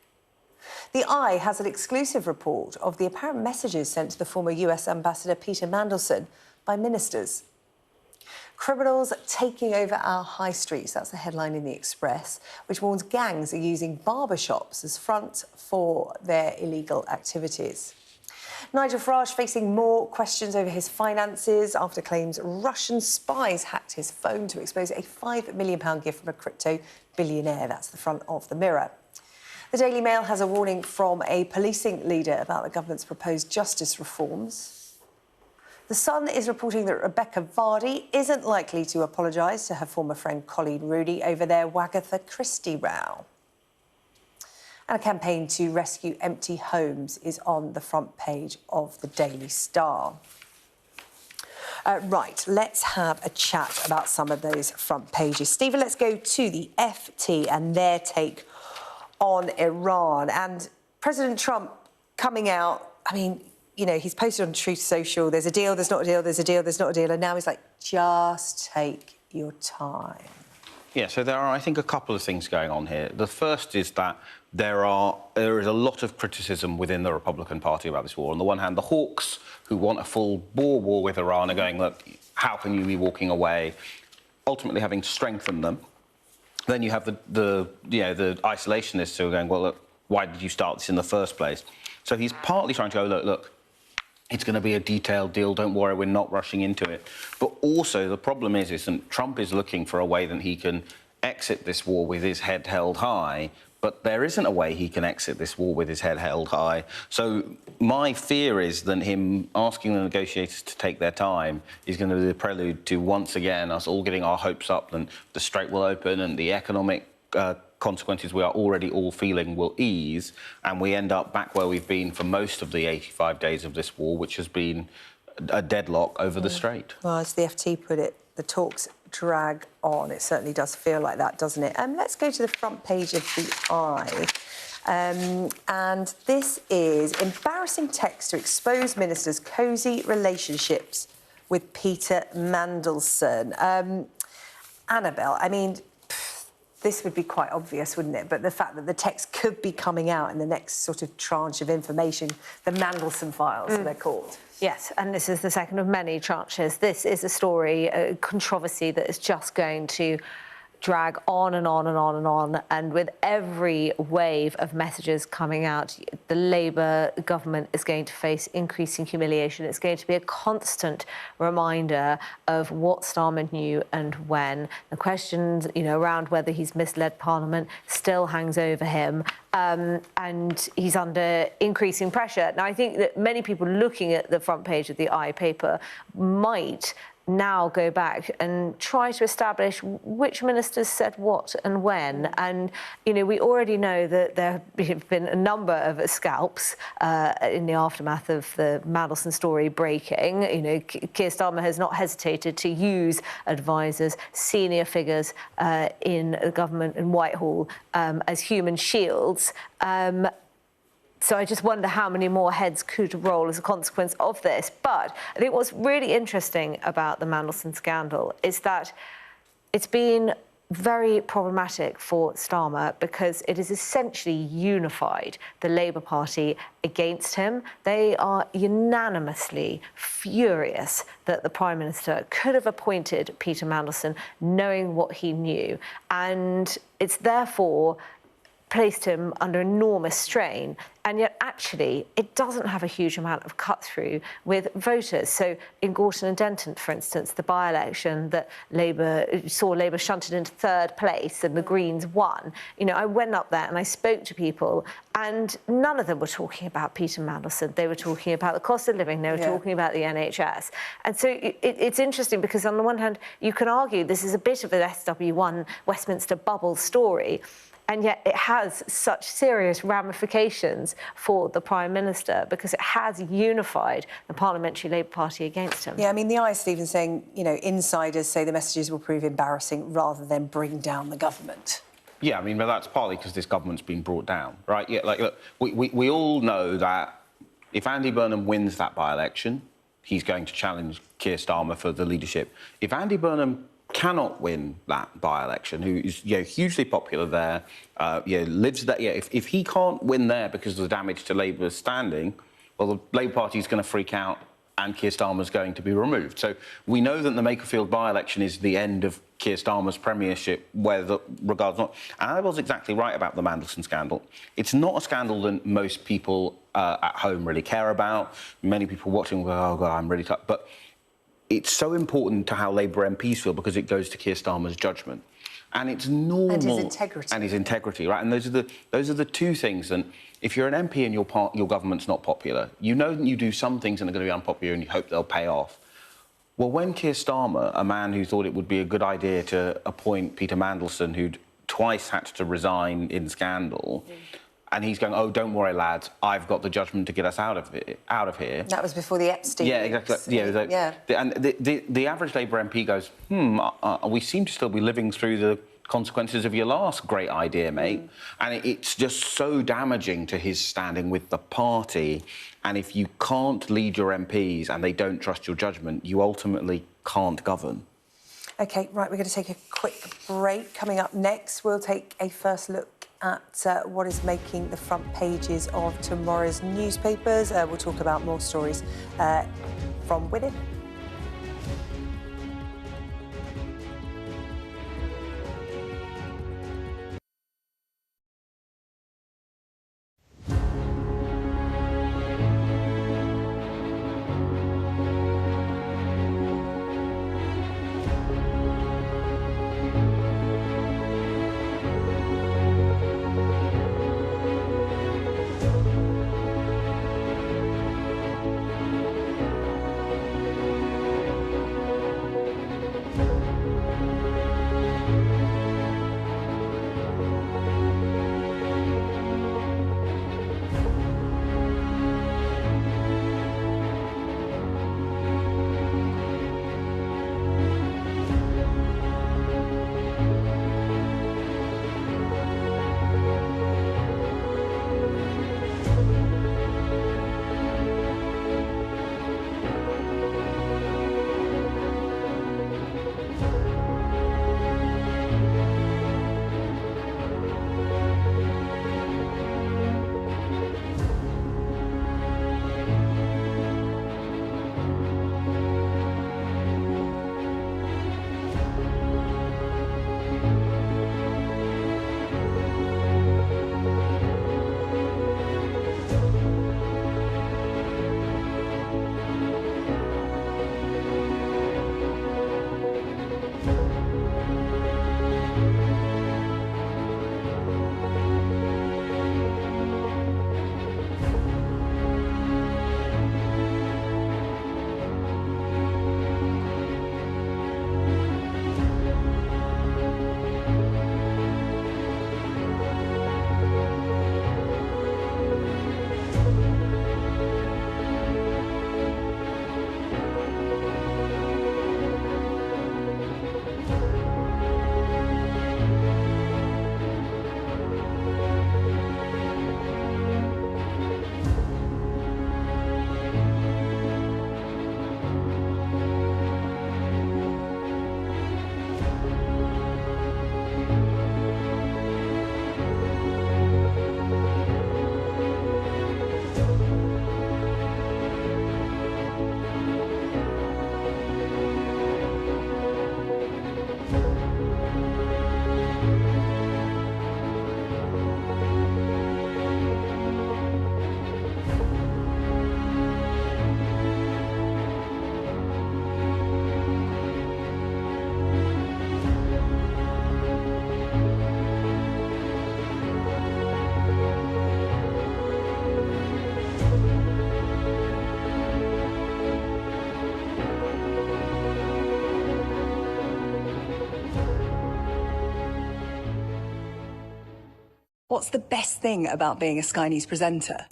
The Eye has an exclusive report of the apparent messages sent to the former US Ambassador Peter Mandelson by ministers. Criminals taking over our high streets, that's the headline in The Express, which warns gangs are using barbershops as front for their illegal activities. Nigel Farage facing more questions over his finances after claims Russian spies hacked his phone to expose a £5 million gift from a crypto billionaire. That's the front of the Mirror. The Daily Mail has a warning from a policing leader about the government's proposed justice reforms. The Sun is reporting that Rebecca Vardy isn't likely to apologise to her former friend Colleen Rooney over their Wagatha Christie row. And a campaign to rescue empty homes is on the front page of the Daily Star. Right, let's have a chat about some of those front pages. Stephen, let's go to the FT and their take on Iran. And President Trump coming out, I mean, you know, he's posted on Truth Social, there's a deal, there's not a deal, there's a deal, there's not a deal, and now he's like, just take your time. Yeah, so there are, I think, a couple of things going on here. The first is that there is a lot of criticism within the Republican Party about this war. On the one hand, the hawks, who want a full-bore war with Iran, are going, look, how can you be walking away? Ultimately, having strengthened them, then you have the isolationists who are going, well, look, why did you start this in the first place? So he's partly trying to go, look, it's going to be a detailed deal, don't worry, we're not rushing into it. But also the problem is that Trump is looking for a way that he can exit this war with his head held high, but there isn't a way he can exit this war with his head held high. So my fear is that him asking the negotiators to take their time is going to be the prelude to, once again, us all getting our hopes up and the Strait will open and the economic consequences we are already all feeling will ease, and we end up back where we've been for most of the 85 days of this war, which has been a deadlock over the Strait. Well, as the FT put it, the talks drag on. It certainly does feel like that, doesn't it? Let's go to the front page of the Eye. And this is embarrassing text to expose ministers' cosy relationships with Peter Mandelson. Annabelle, I mean, this would be quite obvious, wouldn't it? But the fact that the text could be coming out in the next sort of tranche of information, the Mandelson files, they're called. Yes, and this is the second of many tranches. This is a story, a controversy that is just going to drag on and on and on and on. And with every wave of messages coming out, the Labour government is going to face increasing humiliation. It's going to be a constant reminder of what Starmer knew and when. The questions, around whether he's misled Parliament still hangs over him. And he's under increasing pressure. Now, I think that many people looking at the front page of the Eye paper might now go back and try to establish which ministers said what and when. And, we already know that there have been a number of scalps in the aftermath of the Mandelson story breaking. Keir Starmer has not hesitated to use advisors, senior figures in the government and Whitehall as human shields. So I just wonder how many more heads could roll as a consequence of this. But I think what's really interesting about the Mandelson scandal is that it's been very problematic for Starmer because it has essentially unified the Labour Party against him. They are unanimously furious that the Prime Minister could have appointed Peter Mandelson knowing what he knew. And it's therefore placed him under enormous strain, and yet actually it doesn't have a huge amount of cut-through with voters. So in Gorton and Denton, for instance, the by-election that saw Labour shunted into third place and the Greens won, I went up there and I spoke to people and none of them were talking about Peter Mandelson. They were talking about the cost of living, they were talking about the NHS. And so it's interesting because on the one hand, you can argue this is a bit of an SW1 Westminster bubble story, and yet it has such serious ramifications for the Prime Minister because it has unified the Parliamentary Labour Party against him. Yeah, I mean, the Eye, Stephen, saying, insiders say the messages will prove embarrassing rather than bring down the government. Yeah, I mean, but that's partly because this government's been brought down, right? Yeah, look, we all know that if Andy Burnham wins that by-election, he's going to challenge Keir Starmer for the leadership. If Andy Burnham cannot win that by-election, who is hugely popular there, lives there. If he can't win there because of the damage to Labour's standing, well, the Labour Party is going to freak out and Keir Starmer's going to be removed. So we know that the Makerfield by-election is the end of Keir Starmer's premiership, regards not. And Annabelle's exactly right about the Mandelson scandal. It's not a scandal that most people at home really care about. Many people watching go, oh, God, I'm really tough. But it's so important to how Labour MPs feel because it goes to Keir Starmer's judgment. And it's normal. And his integrity. And his integrity, right? And those are the two things. And if you're an MP and your government's not popular, you know that you do some things that are going to be unpopular and you hope they'll pay off. Well, when Keir Starmer, a man who thought it would be a good idea to appoint Peter Mandelson, who'd twice had to resign in scandal, and he's going, oh, don't worry, lads, I've got the judgment to get us out of here. That was before the Epstein. Yeah, exactly. And the average Labour MP goes, we seem to still be living through the consequences of your last great idea, mate. And it's just so damaging to his standing with the party. And if you can't lead your MPs and they don't trust your judgment, you ultimately can't govern. OK, right, we're going to take a quick break. Coming up next, we'll take a first look at what is making the front pages of tomorrow's newspapers. We'll talk about more stories from within. What's the best thing about being a Sky News presenter?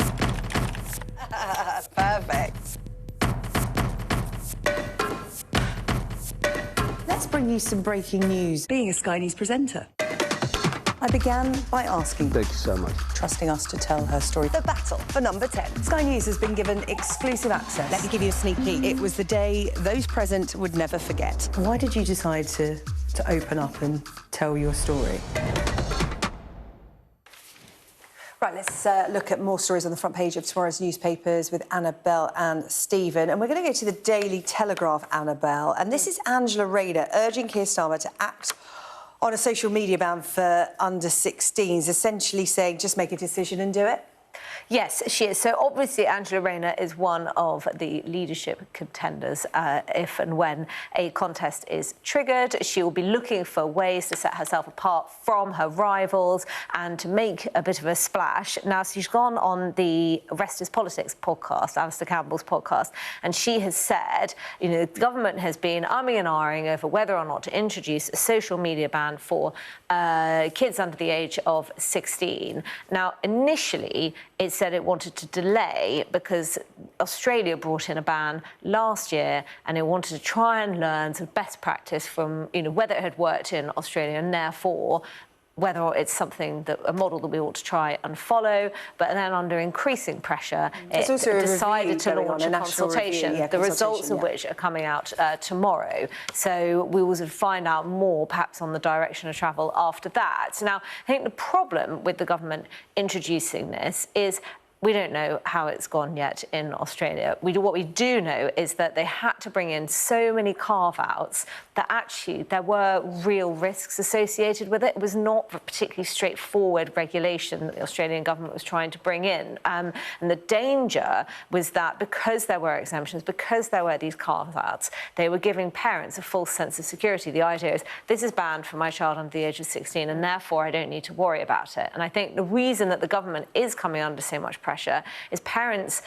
Perfect. Let's bring you some breaking news. Being a Sky News presenter. I began by asking, Thank you so much. trusting us to tell her story. The battle for number 10. Sky News has been given exclusive access. Let me give you a sneak peek. It was the day those present would never forget. Why did you decide to open up and tell your story? Right, let's look at more stories on the front page of tomorrow's newspapers with Annabelle and Stephen. And we're going to go to the Daily Telegraph, Annabelle. And this is Angela Rayner urging Keir Starmer to act on a social media ban for under-16s, essentially saying just make a decision and do it. Yes, she is. So obviously Angela Rayner is one of the leadership contenders if and when a contest is triggered. She will be looking for ways to set herself apart from her rivals and to make a bit of a splash. Now, she's gone on the Rest is Politics podcast, Alistair Campbell's podcast, and she has said, you know, the government has been umming and ahhing over whether or not to introduce a social media ban for kids under the age of 16. Now, initially, it said it wanted to delay because Australia brought in a ban last year and it wanted to try and learn some best practice from, you know, whether it had worked in Australia and therefore whether it's something that a model that we ought to try and follow. But then under increasing pressure, it decided to launch a consultation, the results of which are coming out tomorrow. So we will sort of find out more perhaps on the direction of travel after that. Now, I think the problem with the government introducing this is we don't know how it's gone yet in Australia. What we do know is that they had to bring in so many carve-outs that actually there were real risks associated with it. It was not a particularly straightforward regulation that the Australian government was trying to bring in. And the danger was that because there were exemptions, because there were these carve-outs, they were giving parents a false sense of security. The idea is, this is banned for my child under the age of 16, and therefore I don't need to worry about it. And I think the reason that the government is coming under so much pressure is parents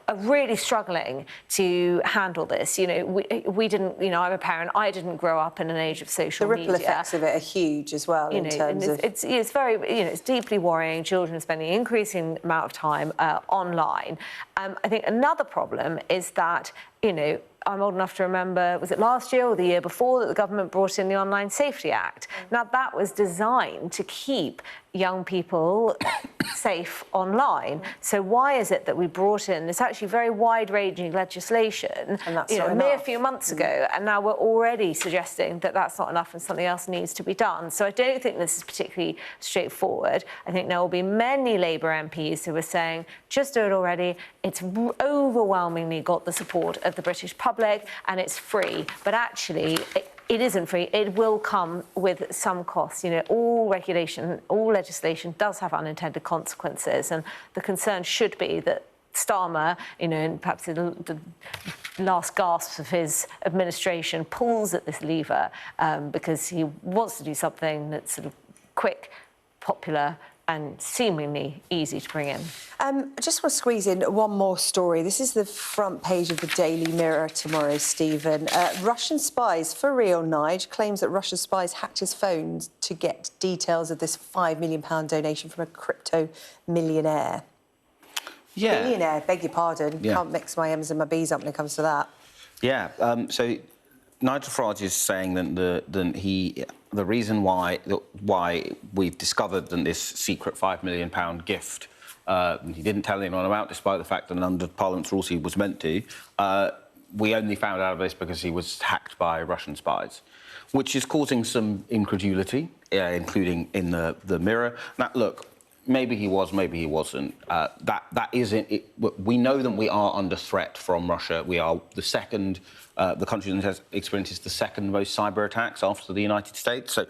are really struggling to handle this. You know, we didn't, you know, I'm a parent, I didn't grow up in an age of social media. The ripple effects of it are huge as well, you in know, terms of... It's very, you know, it's deeply worrying. Children spending an increasing amount of time online. I think another problem is that, you know, I'm old enough to remember, was it last year or the year before, that the government brought in the Online Safety Act? Now, that was designed to keep young people safe online. So why is it that we brought in this actually very wide-ranging legislation, you know, a mere few months ago, and now we're already suggesting that that's not enough and something else needs to be done? So I don't think this is particularly straightforward. I think there will be many Labour MPs who are saying, just do it already. It's overwhelmingly got the support of the British public and it's free. But actually, it isn't free. It will come with some costs. You know, all regulation, all legislation does have unintended consequences, and the concern should be that Starmer, you know, and perhaps the last gasps of his administration, pulls at this lever because he wants to do something that's sort of quick, popular, and seemingly easy to bring in. I just want to squeeze in one more story. This is the front page of the Daily Mirror tomorrow, Stephen. Russian spies, for real, Nige, claims that Russian spies hacked his phone to get details of this £5 million donation from a crypto millionaire. Yeah. Billionaire, beg your pardon. Yeah. Can't mix my M's and my B's up when it comes to that. Yeah, so Nigel Farage is saying that the reason why we've discovered that this secret £5 million gift he didn't tell anyone about, despite the fact that under Parliament's rules he was meant to, we only found out of this because he was hacked by Russian spies, which is causing some incredulity, including in the Mirror. Now, look, maybe he was, maybe he wasn't. That isn't it. We know that we are under threat from Russia. We are the second. The country that has experienced the second most cyber attacks after the United States. So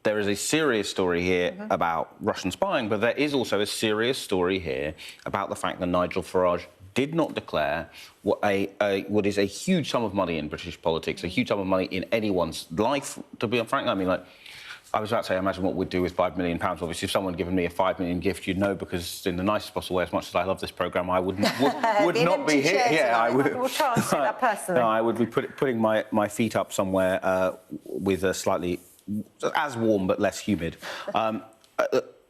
there is a serious story here about Russian spying, but there is also a serious story here about the fact that Nigel Farage did not declare what is a huge sum of money in British politics, a huge sum of money in anyone's life, to be frank. I mean, like, I was about to say, imagine what we'd do with £5 million. Obviously, if someone had given me a £5 million gift, you'd know, because in the nicest possible way, as much as I love this programme, I would not be here. Yeah, I would. We'll try and say that personally. No, I would be putting my feet up somewhere with a slightly as warm but less humid.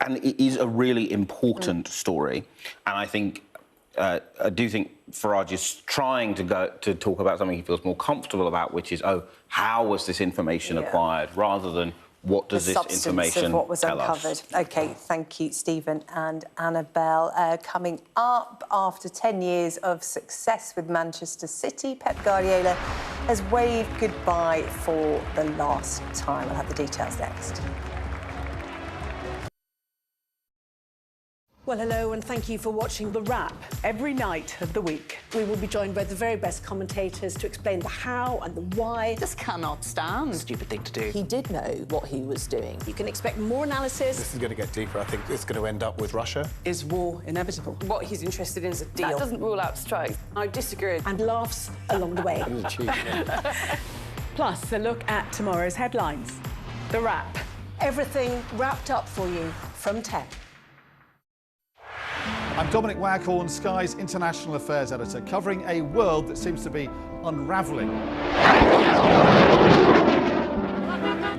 and it is a really important story, and I think I do think Farage is trying to talk about something he feels more comfortable about, which is, oh, how was this information acquired, rather than what does this information of what was tell uncovered. us. OK, thank you, Stephen and Annabelle. Coming up, after 10 years of success with Manchester City, Pep Guardiola has waved goodbye for the last time. I'll have the details next. Well, hello, and thank you for watching The Wrap. Every night of the week, we will be joined by the very best commentators to explain the how and the why. Just cannot stand. Stupid thing to do. He did know what he was doing. You can expect more analysis. This is going to get deeper. I think it's going to end up with Russia. Is war inevitable? What he's interested in is a deal. That doesn't rule out strikes. I disagree. And laughs along the way. Plus, a look at tomorrow's headlines. The Wrap. Everything wrapped up for you from 10. I'm Dominic Waghorn, Sky's International Affairs Editor, covering a world that seems to be unravelling.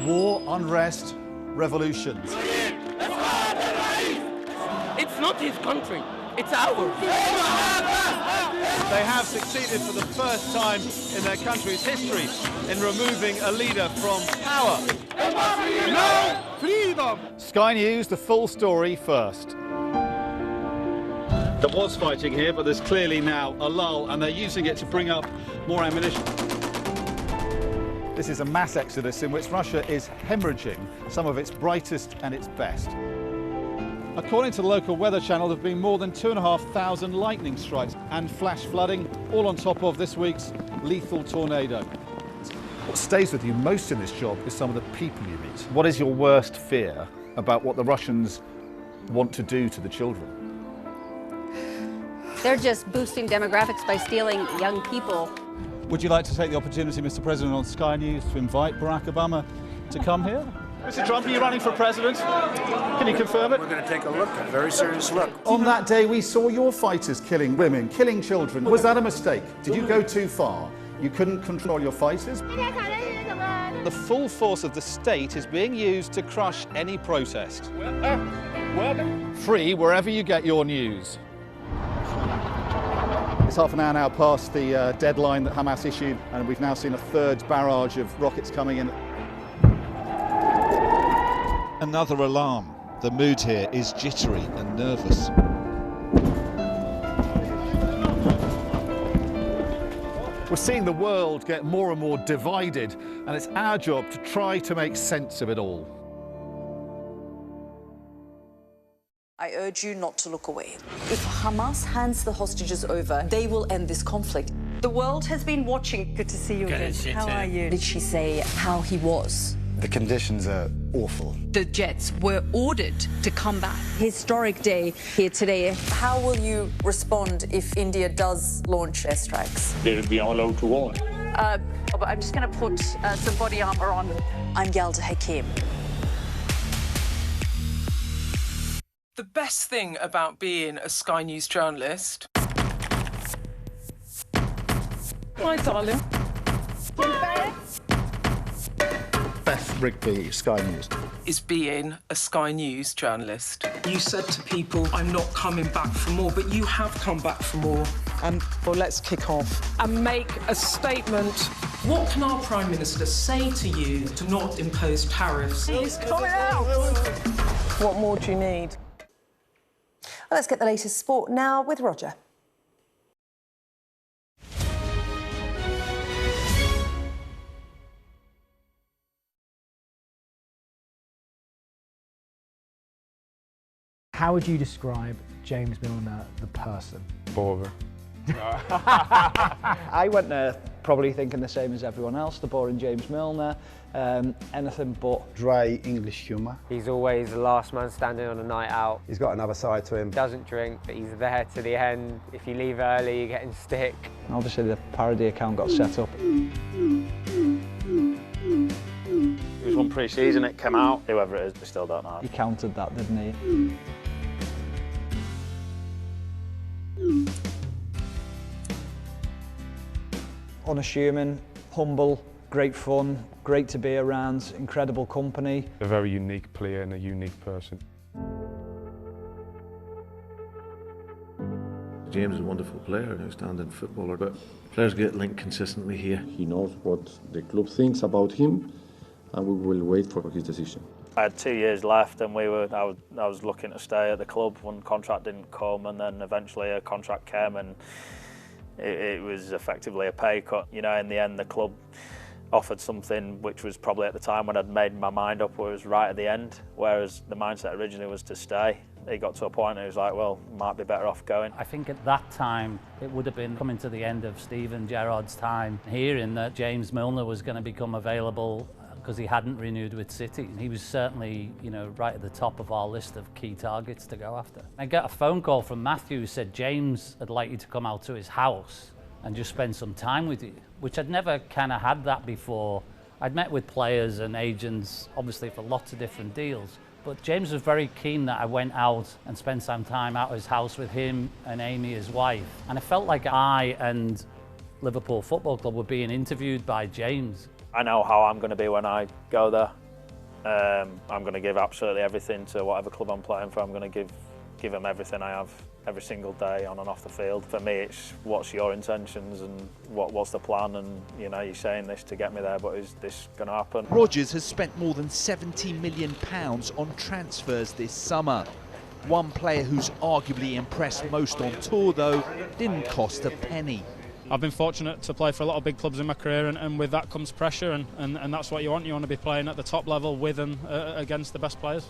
War, unrest, revolutions. It's not his country, it's ours. They have succeeded for the first time in their country's history in removing a leader from power. No freedom! Sky News, the full story first. There was fighting here, but there's clearly now a lull, and they're using it to bring up more ammunition. This is a mass exodus in which Russia is hemorrhaging some of its brightest and its best. According to the local weather channel, there have been more than 2,500 lightning strikes and flash flooding, all on top of this week's lethal tornado. What stays with you most in this job is some of the people you meet. What is your worst fear about what the Russians want to do to the children? They're just boosting demographics by stealing young people. Would you like to take the opportunity, Mr. President, on Sky News to invite Barack Obama to come here? Mr. Trump, are you running for president? Can you confirm it? We're going to take a look, a very serious look. On that day, we saw your fighters killing women, killing children. Was that a mistake? Did you go too far? You couldn't control your fighters? The full force of the state is being used to crush any protest. Free wherever you get your news. It's half an hour now past the deadline that Hamas issued, and we've now seen a third barrage of rockets coming in. Another alarm. The mood here is jittery and nervous. We're seeing the world get more and more divided, and it's our job to try to make sense of it all. I urge you not to look away. If Hamas hands the hostages over, they will end this conflict. The world has been watching. Good to see you again. How are you? Did she say how he was? The conditions are awful. The jets were ordered to come back. Historic day here today. How will you respond if India does launch airstrikes? They'll be all out to war. I'm just going to put some body armor on. I'm Yalda Hakim. The best thing about being a Sky News journalist... Hi, darling. Beth Rigby, Sky News. ...is being a Sky News journalist. You said to people, I'm not coming back for more, but you have come back for more. Well, let's kick off and make a statement. What can our Prime Minister say to you to not impose tariffs? He's coming out! What more do you need? Well, let's get the latest sport now with Roger. How would you describe James Milner, the person? Boring. I went there probably thinking the same as everyone else, the boring James Milner, anything but. Dry English humour. He's always the last man standing on a night out. He's got another side to him. Doesn't drink, but he's there to the end. If you leave early, you're getting stick. Obviously the parody account got set up. It was one pre-season, it came out. Whoever it is, we still don't know. He countered that, didn't he? Unassuming, humble, great fun, great to be around, incredible company. A very unique player and a unique person. James is a wonderful player, an outstanding footballer, but players get linked consistently here. He knows what the club thinks about him, and we will wait for his decision. I had 2 years left, and I was looking to stay at the club when the contract didn't come, and then eventually a contract came, and it was effectively a pay cut. You know, in the end, the club offered something which was probably at the time when I'd made my mind up was right at the end, whereas the mindset originally was to stay. It got to a point where it was like, well, might be better off going. I think at that time it would have been coming to the end of Steven Gerrard's time, hearing that James Milner was going to become available because he hadn't renewed with City. He was certainly, you know, right at the top of our list of key targets to go after. I got a phone call from Matthew who said James would like you to come out to his house and just spend some time with you, which I'd never kind of had that before. I'd met with players and agents, obviously for lots of different deals, but James was very keen that I went out and spent some time out at his house with him and Amy, his wife. And I felt like I and Liverpool Football Club were being interviewed by James. I know how I'm going to be when I go there. I'm going to give absolutely everything to whatever club I'm playing for. I'm going to give them everything I have every single day on and off the field. For me, it's what's your intentions and what's the plan, and you know, you're saying this to get me there, but is this going to happen? Rodgers has spent more than £70 million on transfers this summer. One player who's arguably impressed most on tour, though, didn't cost a penny. I've been fortunate to play for a lot of big clubs in my career, and with that comes pressure, and that's what you want. You want to be playing at the top level with and against the best players.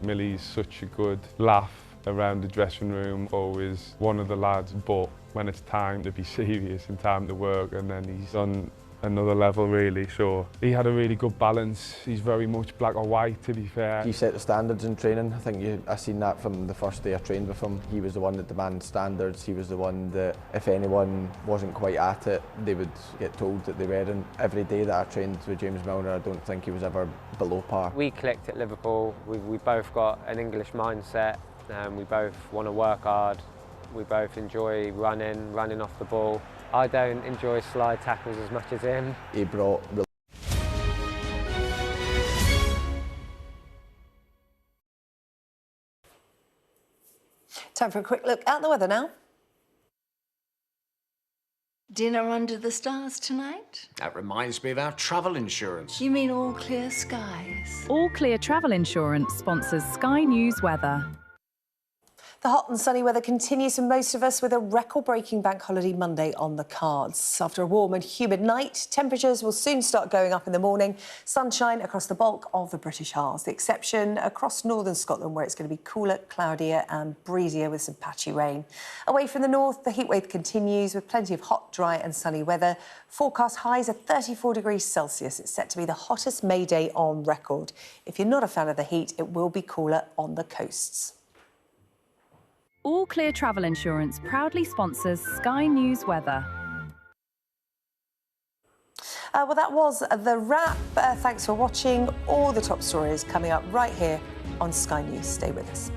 Millie's such a good laugh around the dressing room, always one of the lads, but when it's time to be serious and time to work, and then he's on another level really, so he had a really good balance. He's very much black or white, to be fair. He set the standards in training. I think I seen that from the first day I trained with him. He was the one that demanded standards. He was the one that if anyone wasn't quite at it, they would get told that they weren't. Every day that I trained with James Milner, I don't think he was ever below par. We clicked at Liverpool. We both got an English mindset. We both want to work hard. We both enjoy running off the ball. I don't enjoy slide tackles as much as him. He brought Time for a quick look at the weather now. Dinner under the stars tonight? That reminds me of our travel insurance. You mean All Clear Skies? All Clear Travel Insurance sponsors Sky News Weather. The hot and sunny weather continues for most of us with a record-breaking bank holiday Monday on the cards. After a warm and humid night, temperatures will soon start going up in the morning. Sunshine across the bulk of the British Isles. The exception across northern Scotland, where it's going to be cooler, cloudier and breezier with some patchy rain. Away from the north, the heatwave continues with plenty of hot, dry and sunny weather. Forecast highs are 34 degrees Celsius. It's set to be the hottest May day on record. If you're not a fan of the heat, it will be cooler on the coasts. All Clear Travel Insurance proudly sponsors Sky News Weather. Well, that was the wrap. Thanks for watching. All the top stories coming up right here on Sky News. Stay with us.